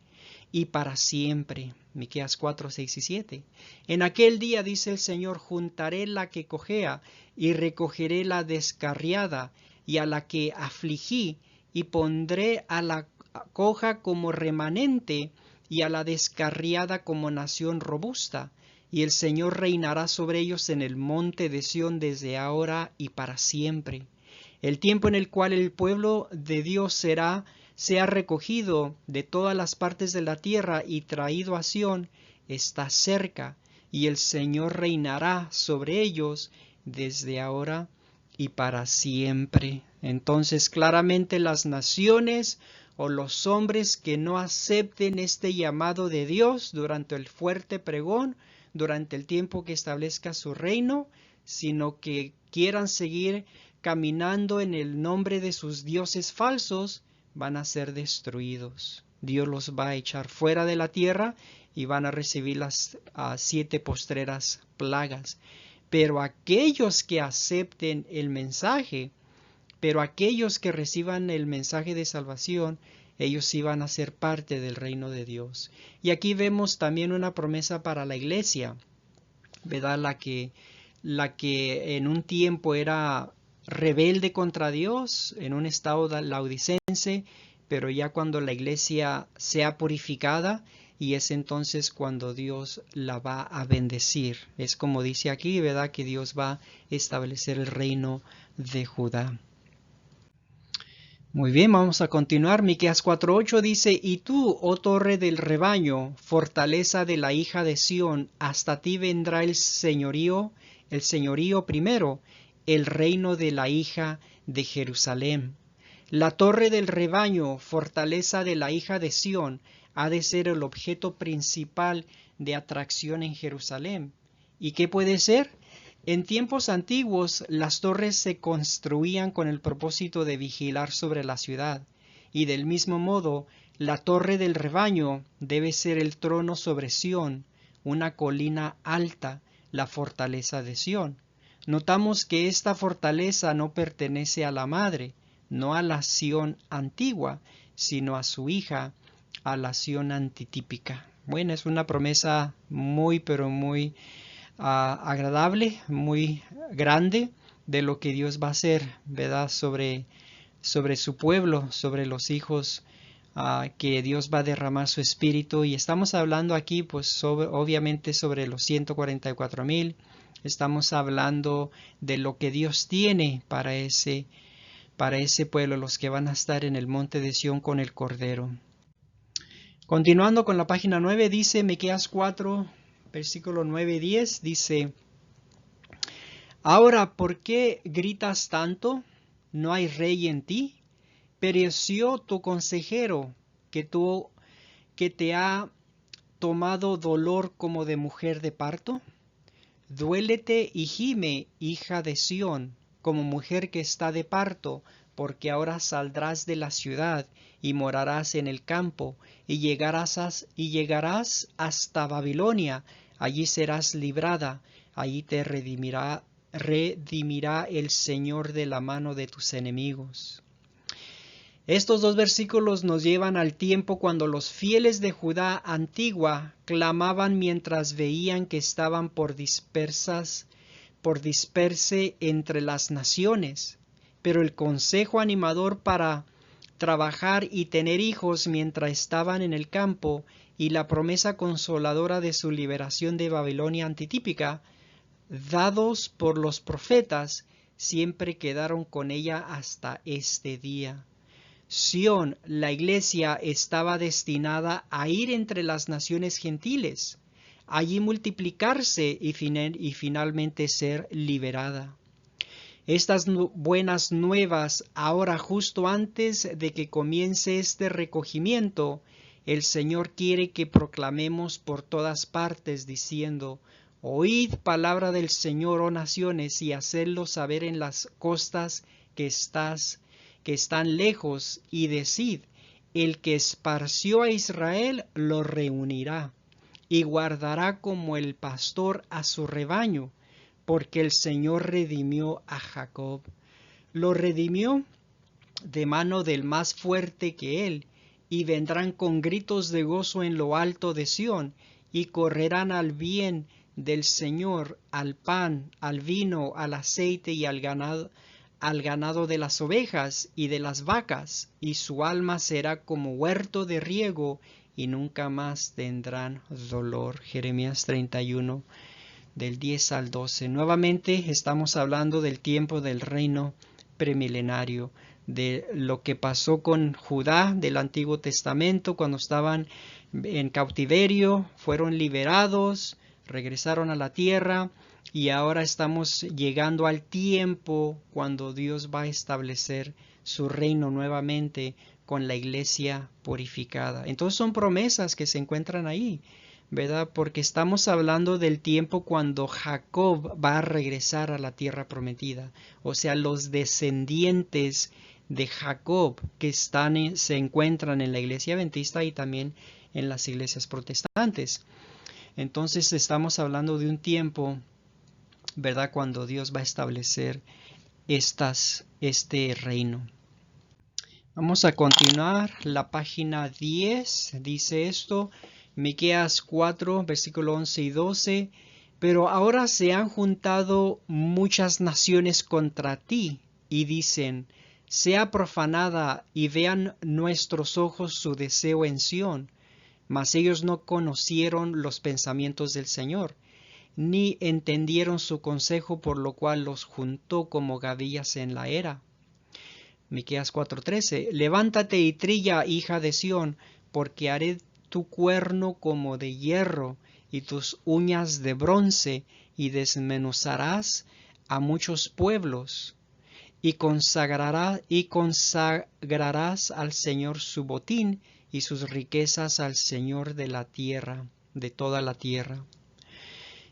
y para siempre. Miqueas 4, 6 y 7. En aquel día, dice el Señor, juntaré la que cojea y recogeré la descarriada y a la que afligí, y pondré a la coja como remanente y a la descarriada como nación robusta. Y el Señor reinará sobre ellos en el monte de Sión desde ahora y para siempre. El tiempo en el cual el pueblo de Dios sea recogido de todas las partes de la tierra y traído a Sión está cerca, y el Señor reinará sobre ellos desde ahora y para siempre. Entonces, claramente las naciones o los hombres que no acepten este llamado de Dios durante el fuerte pregón, durante el tiempo que establezca su reino, sino que quieran seguir caminando en el nombre de sus dioses falsos, van a ser destruidos. Dios los va a echar fuera de la tierra y van a recibir las 7 postreras plagas. Pero aquellos que acepten el mensaje, pero aquellos que reciban el mensaje de salvación, ellos sí van a ser parte del reino de Dios. Y aquí vemos también una promesa para la iglesia, ¿verdad? La que en un tiempo era rebelde contra Dios, en un estado laodicense, pero ya cuando la iglesia sea purificada, y es entonces cuando Dios la va a bendecir. Es como dice aquí, ¿verdad?, que Dios va a establecer el reino de Judá. Muy bien, vamos a continuar. Miqueas 4:8 dice: Y tú, oh torre del rebaño, fortaleza de la hija de Sión, hasta ti vendrá el señorío primero, el reino de la hija de Jerusalén. La torre del rebaño, fortaleza de la hija de Sión, ha de ser el objeto principal de atracción en Jerusalén. ¿Y qué puede ser? En tiempos antiguos, las torres se construían con el propósito de vigilar sobre la ciudad, y del mismo modo, la torre del rebaño debe ser el trono sobre Sión, una colina alta, la fortaleza de Sión. Notamos que esta fortaleza no pertenece a la madre, no a la Sión antigua, sino a su hija, a la Sión antitípica. Bueno, es una promesa muy, pero muy agradable, muy grande de lo que Dios va a hacer, ¿verdad?, sobre su pueblo, sobre los hijos que Dios va a derramar su espíritu. Y estamos hablando aquí, pues, obviamente sobre los 144,000. Estamos hablando de lo que Dios tiene para ese pueblo, los que van a estar en el monte de Sión con el Cordero. Continuando con la página 9, dice Miqueas 4, versículo 9 y 10, dice: Ahora, ¿por qué gritas tanto? ¿No hay rey en ti? ¿Pereció tu consejero que te ha tomado dolor como de mujer de parto? Duélete y gime, hija de Sión, como mujer que está de parto, porque ahora saldrás de la ciudad y morarás en el campo, y llegarás hasta Babilonia. Allí serás librada, allí te redimirá el Señor de la mano de tus enemigos. Estos dos versículos nos llevan al tiempo cuando los fieles de Judá antigua clamaban mientras veían que estaban por disperse entre las naciones. Pero el consejo animador para trabajar y tener hijos mientras estaban en el campo y la promesa consoladora de su liberación de Babilonia antitípica, dados por los profetas, siempre quedaron con ella hasta este día. Sión, la iglesia, estaba destinada a ir entre las naciones gentiles, allí multiplicarse y finalmente ser liberada. Estas buenas nuevas, ahora justo antes de que comience este recogimiento, el Señor quiere que proclamemos por todas partes diciendo: Oíd palabra del Señor, oh naciones, y hacedlo saber en las costas que están lejos, y decid: el que esparció a Israel lo reunirá, y guardará como el pastor a su rebaño, porque el Señor redimió a Jacob. Lo redimió de mano del más fuerte que él, y vendrán con gritos de gozo en lo alto de Sión, y correrán al bien del Señor, al pan, al vino, al aceite y al ganado de las ovejas y de las vacas, y su alma será como huerto de riego, y nunca más tendrán dolor. Jeremías 31, del 10 al 12. Nuevamente estamos hablando del tiempo del reino premilenario, de lo que pasó con Judá del Antiguo Testamento cuando estaban en cautiverio, fueron liberados, regresaron a la tierra, y ahora estamos llegando al tiempo cuando Dios va a establecer su reino nuevamente con la iglesia purificada. Entonces son promesas que se encuentran ahí, ¿verdad? Porque estamos hablando del tiempo cuando Jacob va a regresar a la tierra prometida. O sea, los descendientes de Jacob que se encuentran en la iglesia adventista y también en las iglesias protestantes. Entonces estamos hablando de un tiempo, ¿verdad?, cuando Dios va a establecer este reino. Vamos a continuar. La página 10 dice esto, Miqueas 4, versículo 11 y 12. Pero ahora se han juntado muchas naciones contra ti, y dicen: sea profanada, y vean nuestros ojos su deseo en Sión. Mas ellos no conocieron los pensamientos del Señor, ni entendieron su consejo, por lo cual los juntó como gavillas en la era. Miqueas 4:13. Levántate y trilla, hija de Sión, porque haré tu cuerno como de hierro y tus uñas de bronce, y desmenuzarás a muchos pueblos, y consagrarás al Señor su botín, y sus riquezas al Señor de la tierra, de toda la tierra.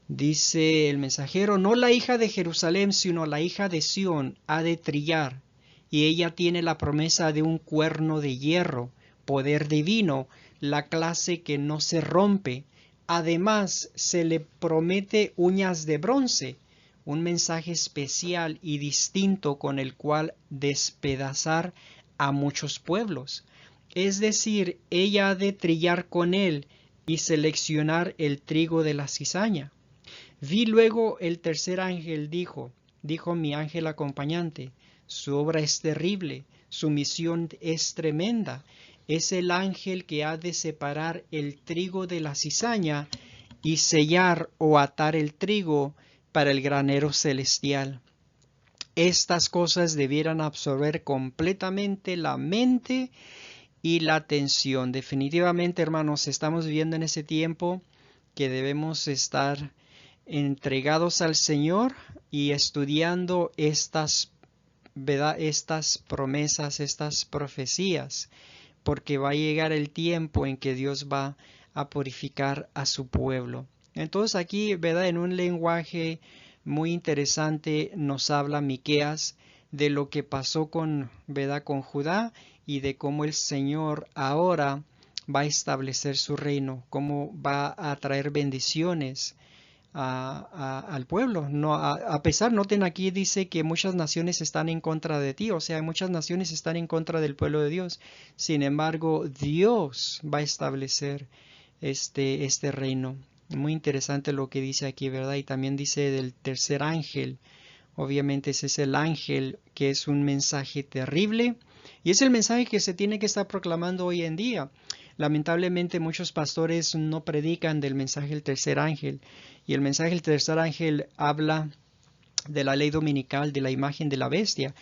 Dice el mensajero: no la hija de Jerusalén, sino la hija de Sión ha de trillar, y ella tiene la promesa de un cuerno de hierro, poder divino, la clase que no se rompe. Además, se le promete uñas de bronce, un mensaje especial y distinto con el cual despedazar a muchos pueblos. Es decir, ella ha de trillar con él y seleccionar el trigo de la cizaña. Vi luego el tercer ángel, dijo mi ángel acompañante: su obra es terrible, su misión es tremenda. es el ángel que ha de separar el trigo de la cizaña y sellar o atar el trigo para el granero celestial. Estas cosas debieran absorber completamente la mente y la atención. Definitivamente, hermanos, estamos viviendo en ese tiempo que debemos estar entregados al Señor y estudiando estas, ¿verdad?, estas promesas, estas profecías, porque va a llegar el tiempo en que Dios va a purificar a su pueblo. Entonces aquí, ¿verdad?, en un lenguaje muy interesante nos habla Miqueas de lo que pasó con, ¿verdad?, con Judá, y de cómo el Señor ahora va a establecer su reino, cómo va a traer bendiciones al pueblo. No, a pesar, noten aquí dice que muchas naciones están en contra de ti, o sea, muchas naciones están en contra del pueblo de Dios. Sin embargo, Dios va a establecer este reino. Muy interesante lo que dice aquí, ¿verdad? Y también dice del tercer ángel. Obviamente ese es el ángel, que es un mensaje terrible, y es el mensaje que se tiene que estar proclamando hoy en día. Lamentablemente muchos pastores no predican del mensaje del tercer ángel, y el mensaje del tercer ángel habla de la ley dominical, de la imagen de la bestia,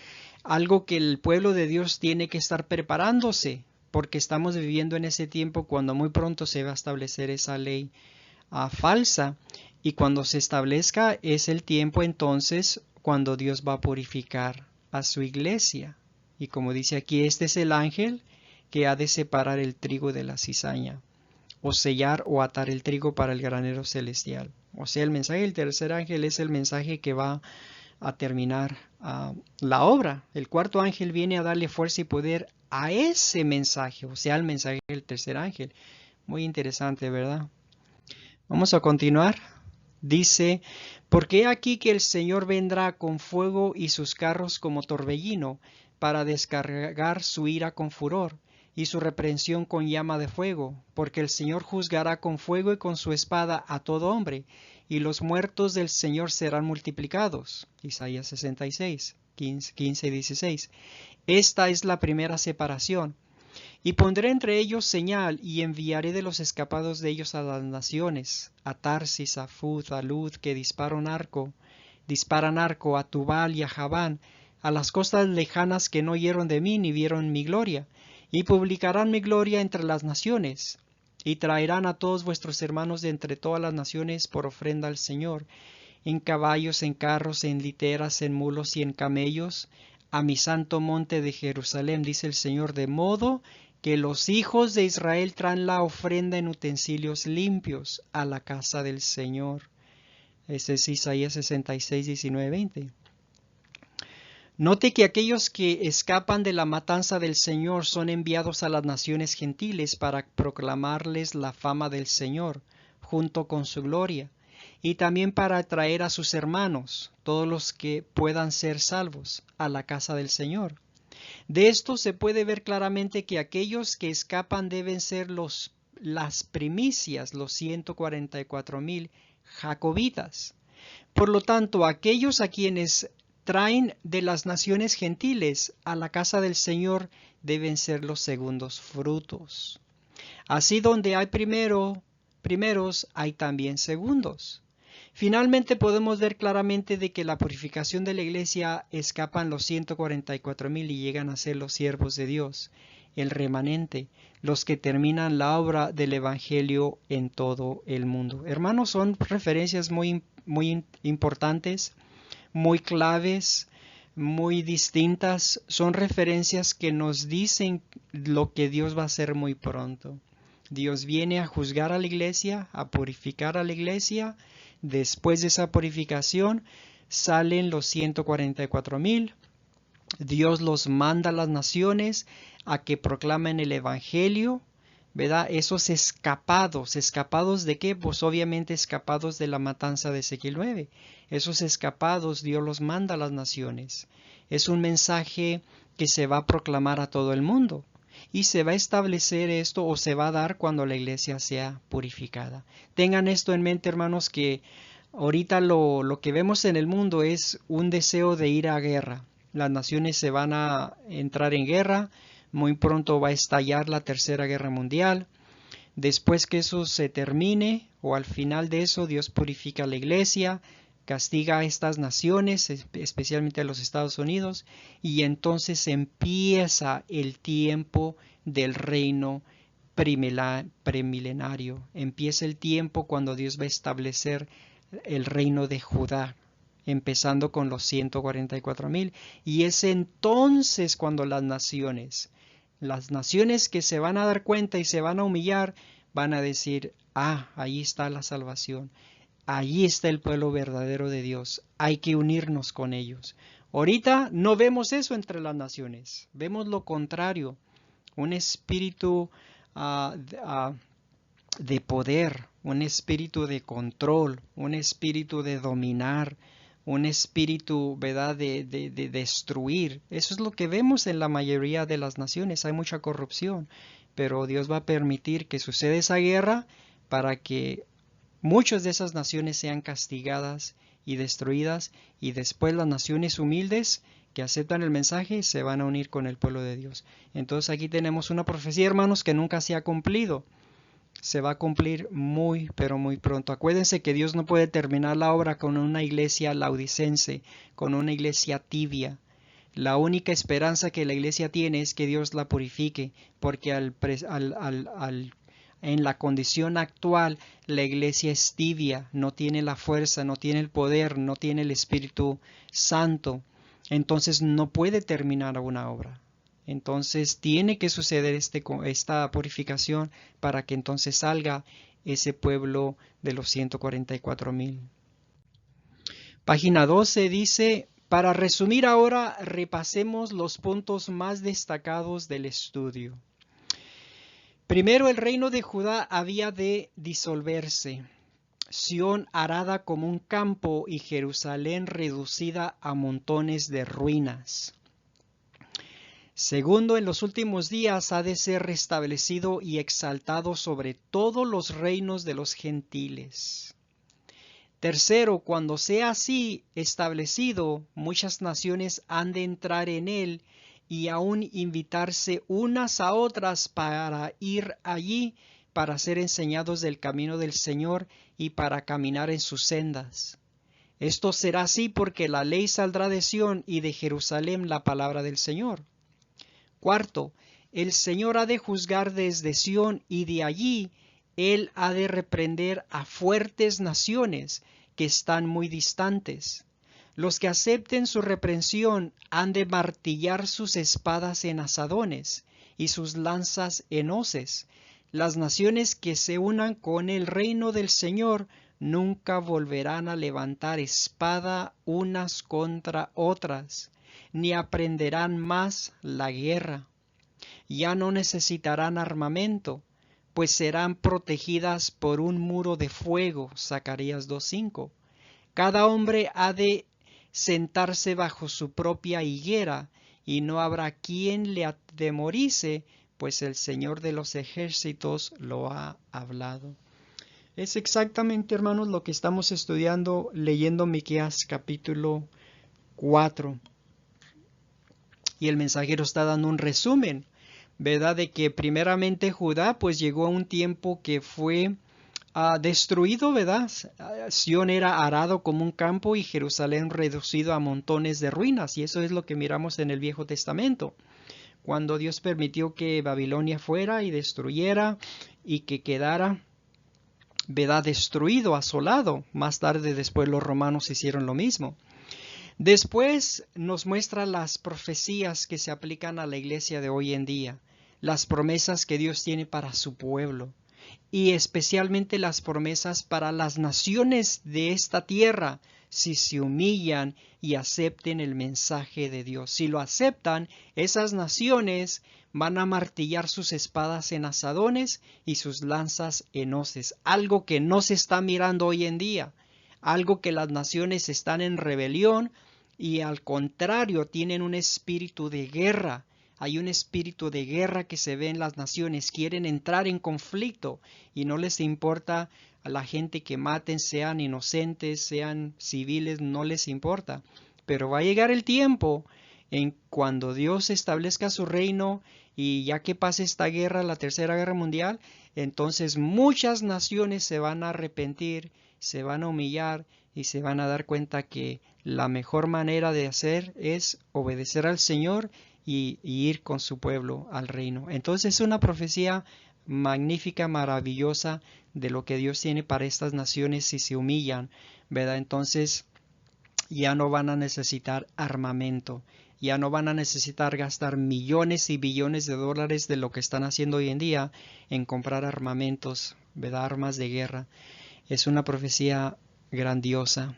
algo que el pueblo de Dios tiene que estar preparándose, porque estamos viviendo en ese tiempo cuando muy pronto se va a establecer esa ley falsa, y cuando se establezca es el tiempo entonces cuando Dios va a purificar a su iglesia. Y como dice aquí, este es el ángel que ha de separar el trigo de la cizaña, o sellar o atar el trigo para el granero celestial. O sea, el mensaje del tercer ángel es el mensaje que va a terminar la obra. El cuarto ángel viene a darle fuerza y poder a ese mensaje, o sea, el mensaje del tercer ángel. Muy interesante, ¿verdad? Vamos a continuar. Dice, porque he aquí que el Señor vendrá con fuego y sus carros como torbellino, para descargar su ira con furor y su reprensión con llama de fuego, porque el Señor juzgará con fuego y con su espada a todo hombre, y los muertos del Señor serán multiplicados. Isaías 66, 15 y 16. Esta es la primera separación. Y pondré entre ellos señal, y enviaré de los escapados de ellos a las naciones, a Tarsis, a Fud, a Lud, que disparan arco, a Tubal y a Javán, a las costas lejanas que no oyeron de mí ni vieron mi gloria, y publicarán mi gloria entre las naciones, y traerán a todos vuestros hermanos de entre todas las naciones por ofrenda al Señor, en caballos, en carros, en literas, en mulos y en camellos, a mi santo monte de Jerusalén, dice el Señor, de modo que los hijos de Israel traen la ofrenda en utensilios limpios a la casa del Señor. Ese es Isaías 66, 19, 20. Note que aquellos que escapan de la matanza del Señor son enviados a las naciones gentiles para proclamarles la fama del Señor, junto con su gloria, y también para atraer a sus hermanos, todos los que puedan ser salvos, a la casa del Señor. De esto se puede ver claramente que aquellos que escapan deben ser las primicias, los 144,000 jacobitas. Por lo tanto, aquellos a quienes traen de las naciones gentiles a la casa del Señor deben ser los segundos frutos. Así donde hay primeros, hay también segundos. Finalmente podemos ver claramente de que la purificación de la iglesia escapan los 144,000 y llegan a ser los siervos de Dios, el remanente, los que terminan la obra del Evangelio en todo el mundo. Hermanos, son referencias muy importantes, muy claves, muy distintas. Son referencias que nos dicen lo que Dios va a hacer muy pronto. Dios viene a juzgar a la iglesia, a purificar a la iglesia. Después de esa purificación salen los 144,000. Dios los manda a las naciones a que proclamen el Evangelio, ¿verdad? Esos ¿escapados de qué? Pues obviamente escapados de la matanza de Ezequiel 9. Esos escapados Dios los manda a las naciones. Es un mensaje que se va a proclamar a todo el mundo. Y se va a establecer esto, o se va a dar cuando la iglesia sea purificada. Tengan esto en mente, hermanos, que ahorita lo que vemos en el mundo es un deseo de ir a guerra. Las naciones se van a entrar en guerra, Muy pronto va a estallar la Tercera Guerra Mundial. Después que eso se termine, o al final de eso, Dios purifica a la iglesia, castiga a estas naciones, especialmente a los Estados Unidos, y entonces empieza el tiempo del reino premilenario. Empieza el tiempo cuando Dios va a establecer el reino de Judá, empezando con los 144,000. Y es entonces cuando las naciones que se van a dar cuenta y se van a humillar, van a decir, ahí está la salvación. Allí está el pueblo verdadero de Dios. Hay que unirnos con ellos. Ahorita no vemos eso entre las naciones. Vemos lo contrario. Un espíritu de poder, un espíritu de control, un espíritu de dominar, un espíritu, ¿verdad?, de destruir. Eso es lo que vemos en la mayoría de las naciones. Hay mucha corrupción, pero Dios va a permitir que suceda esa guerra para que muchas de esas naciones sean castigadas y destruidas, y después las naciones humildes que aceptan el mensaje se van a unir con el pueblo de Dios. Entonces aquí tenemos una profecía, hermanos, que nunca se ha cumplido. Se va a cumplir muy, pero muy pronto. Acuérdense que Dios no puede terminar la obra con una iglesia laodicense, con una iglesia tibia. La única esperanza que la iglesia tiene es que Dios la purifique, porque en la condición actual la iglesia es tibia, no tiene la fuerza, no tiene el poder, no tiene el Espíritu Santo. Entonces no puede terminar una obra. Entonces tiene que suceder esta purificación para que entonces salga ese pueblo de los 144,000. Página 12 dice, para resumir ahora, repasemos los puntos más destacados del estudio. Primero, el reino de Judá había de disolverse. Sión arada como un campo y Jerusalén reducida a montones de ruinas. Segundo, en los últimos días ha de ser restablecido y exaltado sobre todos los reinos de los gentiles. Tercero, cuando sea así establecido, muchas naciones han de entrar en él y aún invitarse unas a otras para ir allí, para ser enseñados del camino del Señor y para caminar en sus sendas. Esto será así porque la ley saldrá de Sión y de Jerusalén la palabra del Señor. Cuarto, el Señor ha de juzgar desde Sión y de allí Él ha de reprender a fuertes naciones que están muy distantes. Los que acepten su reprensión han de martillar sus espadas en asadones y sus lanzas en hoces. Las naciones que se unan con el reino del Señor nunca volverán a levantar espada unas contra otras, ni aprenderán más la guerra. Ya no necesitarán armamento, pues serán protegidas por un muro de fuego. Zacarías 2:5. Cada hombre ha de sentarse bajo su propia higuera, y no habrá quien le atemorice, pues el Señor de los ejércitos lo ha hablado. Es exactamente, hermanos, lo que estamos estudiando leyendo Miqueas capítulo 4. Y el mensajero está dando un resumen, ¿verdad? De que primeramente Judá pues llegó a un tiempo que fue destruido, ¿verdad? Sión era arado como un campo y Jerusalén reducido a montones de ruinas. Y eso es lo que miramos en el Viejo Testamento. Cuando Dios permitió que Babilonia fuera y destruyera y que quedara, ¿verdad?, destruido, asolado. Más tarde después los romanos hicieron lo mismo. Después nos muestra las profecías que se aplican a la iglesia de hoy en día, las promesas que Dios tiene para su pueblo y especialmente las promesas para las naciones de esta tierra si se humillan y acepten el mensaje de Dios. Si lo aceptan, esas naciones van a martillar sus espadas en asadones y sus lanzas en hoces, algo que no se está mirando hoy en día, algo que las naciones están en rebelión y al contrario tienen un espíritu de guerra. Hay un espíritu de guerra que se ve en las naciones, quieren entrar en conflicto y no les importa a la gente que maten, sean inocentes, sean civiles, no les importa. Pero va a llegar el tiempo en cuando Dios establezca su reino Y ya que pase esta guerra, la Tercera Guerra Mundial, entonces muchas naciones se van a arrepentir, se van a humillar y se van a dar cuenta que la mejor manera de hacer es obedecer al Señor y ir con su pueblo al reino. Entonces es una profecía magnífica, maravillosa de lo que Dios tiene para estas naciones si se humillan, ¿verdad? Entonces ya no van a necesitar armamento, ya no van a necesitar gastar millones y billones de dólares de lo que están haciendo hoy en día en comprar armamentos, ¿verdad? Armas de guerra. Es una profecía grandiosa.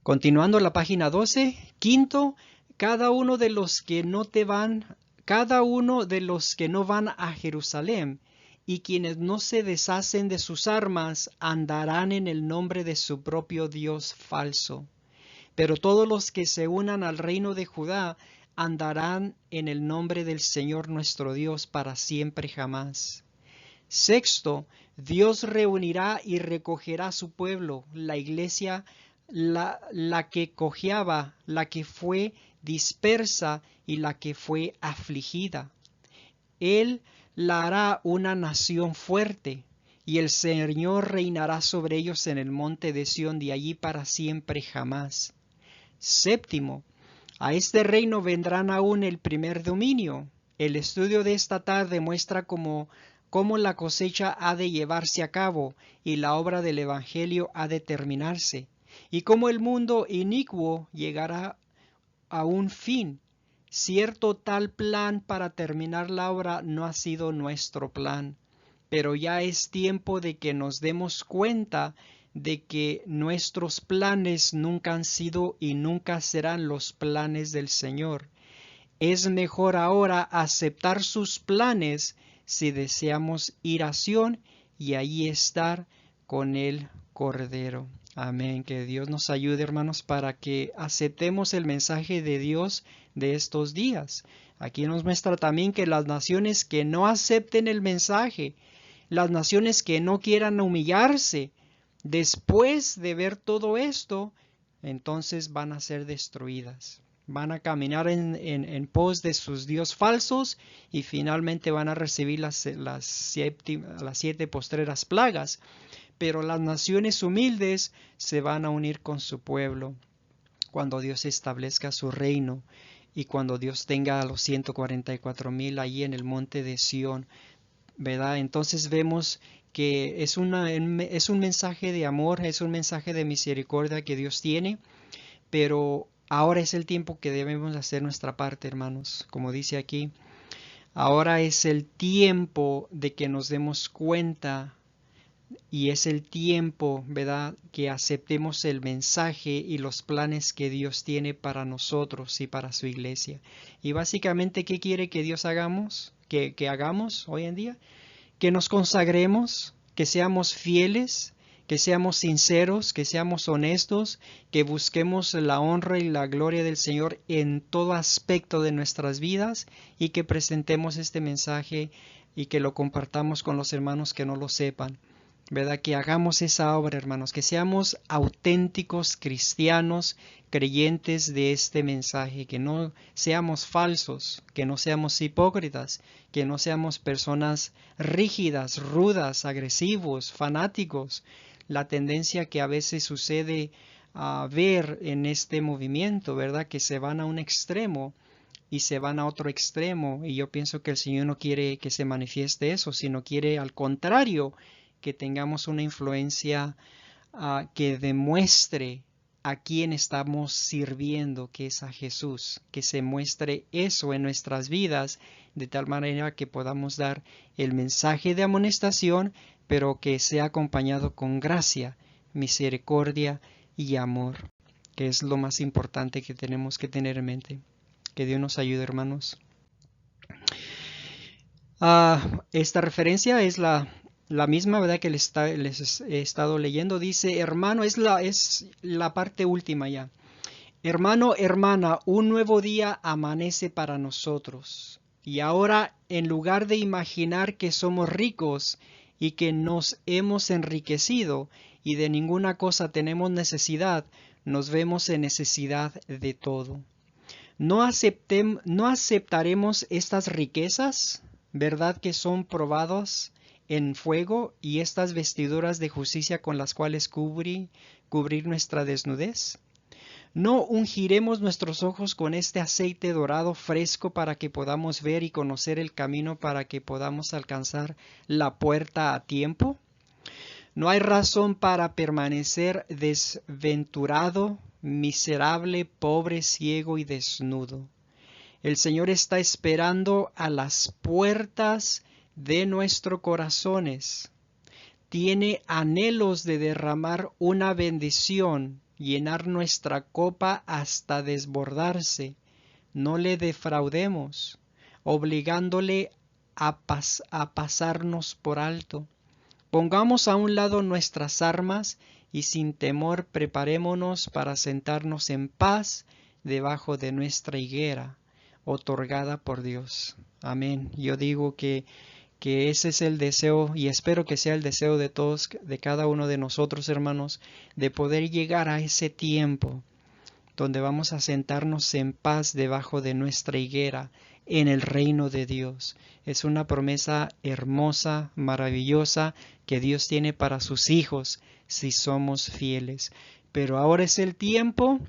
Continuando la página 12, quinto, cada uno de los que no van a Jerusalén y quienes no se deshacen de sus armas andarán en el nombre de su propio Dios falso. Pero todos los que se unan al reino de Judá andarán en el nombre del Señor nuestro Dios para siempre jamás. Sexto, Dios reunirá y recogerá su pueblo, la iglesia, la que cojeaba, la que fue dispersa y la que fue afligida. Él la hará una nación fuerte, y el Señor reinará sobre ellos en el monte de Sión de allí para siempre jamás. Séptimo, a este reino vendrán aún el primer dominio. El estudio de esta tarde muestra cómo la cosecha ha de llevarse a cabo y la obra del Evangelio ha de terminarse, y cómo el mundo inicuo llegará a un fin. Cierto tal plan para terminar la obra no ha sido nuestro plan, pero ya es tiempo de que nos demos cuenta de que nuestros planes nunca han sido y nunca serán los planes del Señor. Es mejor ahora aceptar sus planes si deseamos ir a Sión y allí estar con el Cordero. Amén. Que Dios nos ayude, hermanos, para que aceptemos el mensaje de Dios de estos días. Aquí nos muestra también que las naciones que no acepten el mensaje, las naciones que no quieran humillarse, después de ver todo esto, entonces van a ser destruidas. Van a caminar en pos de sus dios falsos y finalmente van a recibir las 7 postreras plagas. Pero las naciones humildes se van a unir con su pueblo cuando Dios establezca su reino y cuando Dios tenga a los 144,000 allí en el monte de Sión, ¿verdad? Entonces vemos que es un mensaje de amor, es un mensaje de misericordia que Dios tiene, pero ahora es el tiempo que debemos hacer nuestra parte, hermanos. Como dice aquí, ahora es el tiempo de que nos demos cuenta y es el tiempo, ¿verdad?, que aceptemos el mensaje y los planes que Dios tiene para nosotros y para su iglesia. Y básicamente, ¿qué quiere que Dios hagamos? Que hagamos hoy en día? Que nos consagremos, que seamos fieles, que seamos sinceros, que seamos honestos, que busquemos la honra y la gloria del Señor en todo aspecto de nuestras vidas y que presentemos este mensaje y que lo compartamos con los hermanos que no lo sepan. ¿Verdad? Que hagamos esa obra, hermanos, que seamos auténticos cristianos, creyentes de este mensaje, que no seamos falsos, que no seamos hipócritas, que no seamos personas rígidas, rudas, agresivos, fanáticos. La tendencia que a veces sucede a ver en este movimiento, ¿verdad? Que se van a un extremo y se van a otro extremo, y yo pienso que el Señor no quiere que se manifieste eso, sino quiere al contrario, que tengamos una influencia que demuestre a quién estamos sirviendo, que es a Jesús, que se muestre eso en nuestras vidas, de tal manera que podamos dar el mensaje de amonestación, pero que sea acompañado con gracia, misericordia y amor, que es lo más importante que tenemos que tener en mente. Que Dios nos ayude, hermanos. Esta referencia es la misma, ¿verdad?, que les he estado leyendo. Dice, hermano, es la parte última ya. Hermano, hermana, un nuevo día amanece para nosotros. Y ahora, en lugar de imaginar que somos ricos y que nos hemos enriquecido y de ninguna cosa tenemos necesidad, nos vemos en necesidad de todo. No aceptaremos estas riquezas, ¿verdad que son probados en fuego, y estas vestiduras de justicia con las cuales cubrir nuestra desnudez? ¿No ungiremos nuestros ojos con este aceite dorado fresco para que podamos ver y conocer el camino, para que podamos alcanzar la puerta a tiempo? No hay razón para permanecer desventurado, miserable, pobre, ciego y desnudo. El Señor está esperando a las puertas de nuestros corazones. Tiene anhelos de derramar una bendición, llenar nuestra copa hasta desbordarse. No le defraudemos, obligándole a pasarnos por alto. Pongamos a un lado nuestras armas y sin temor preparémonos para sentarnos en paz debajo de nuestra higuera, otorgada por Dios. Amén. Yo digo que ese es el deseo, y espero que sea el deseo de todos, de cada uno de nosotros, hermanos, de poder llegar a ese tiempo donde vamos a sentarnos en paz debajo de nuestra higuera en el reino de Dios. Es una promesa hermosa, maravillosa, que Dios tiene para sus hijos si somos fieles. Pero ahora es el tiempo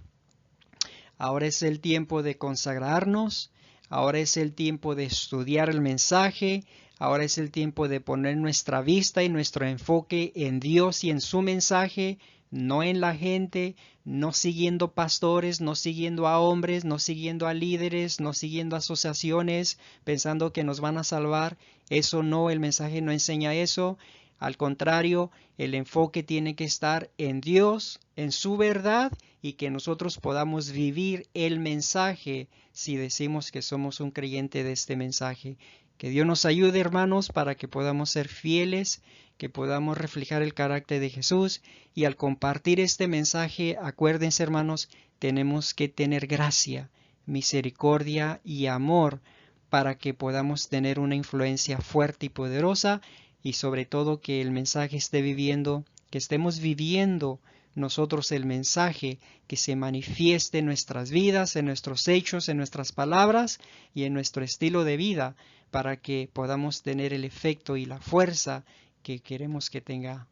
de consagrarnos, ahora es el tiempo de estudiar el mensaje, ahora es el tiempo de poner nuestra vista y nuestro enfoque en Dios y en su mensaje, no en la gente, no siguiendo pastores, no siguiendo a hombres, no siguiendo a líderes, no siguiendo asociaciones, pensando que nos van a salvar. Eso no, el mensaje no enseña eso. Al contrario, el enfoque tiene que estar en Dios, en su verdad, y que nosotros podamos vivir el mensaje si decimos que somos un creyente de este mensaje. Que Dios nos ayude, hermanos, para que podamos ser fieles, que podamos reflejar el carácter de Jesús, y al compartir este mensaje, acuérdense, hermanos, tenemos que tener gracia, misericordia y amor para que podamos tener una influencia fuerte y poderosa, y sobre todo que el mensaje que estemos viviendo nosotros el mensaje, que se manifieste en nuestras vidas, en nuestros hechos, en nuestras palabras y en nuestro estilo de vida, para que podamos tener el efecto y la fuerza que queremos que tenga.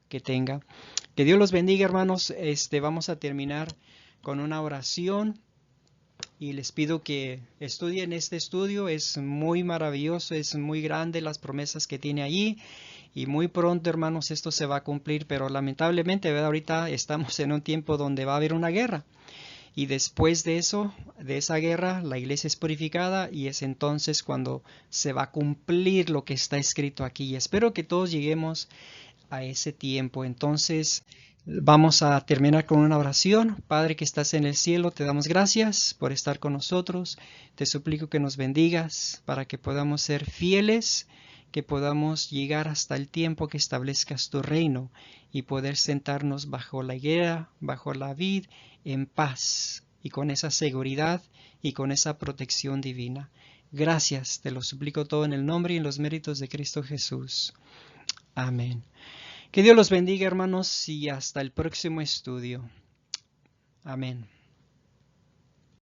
Que Dios los bendiga, hermanos. Vamos a terminar con una oración y les pido que estudien este estudio. Es muy maravilloso, es muy grande las promesas que tiene allí. Y muy pronto, hermanos, esto se va a cumplir, pero lamentablemente, ¿verdad? Ahorita estamos en un tiempo donde va a haber una guerra. Y después de eso, de esa guerra, la iglesia es purificada, y es entonces cuando se va a cumplir lo que está escrito aquí. Y espero que todos lleguemos a ese tiempo. Entonces, vamos a terminar con una oración. Padre que estás en el cielo, te damos gracias por estar con nosotros. Te suplico que nos bendigas para que podamos ser fieles, que podamos llegar hasta el tiempo que establezcas tu reino y poder sentarnos bajo la higuera, bajo la vid, en paz y con esa seguridad y con esa protección divina. Gracias, te lo suplico todo en el nombre y en los méritos de Cristo Jesús. Amén. Que Dios los bendiga, hermanos, y hasta el próximo estudio. Amén.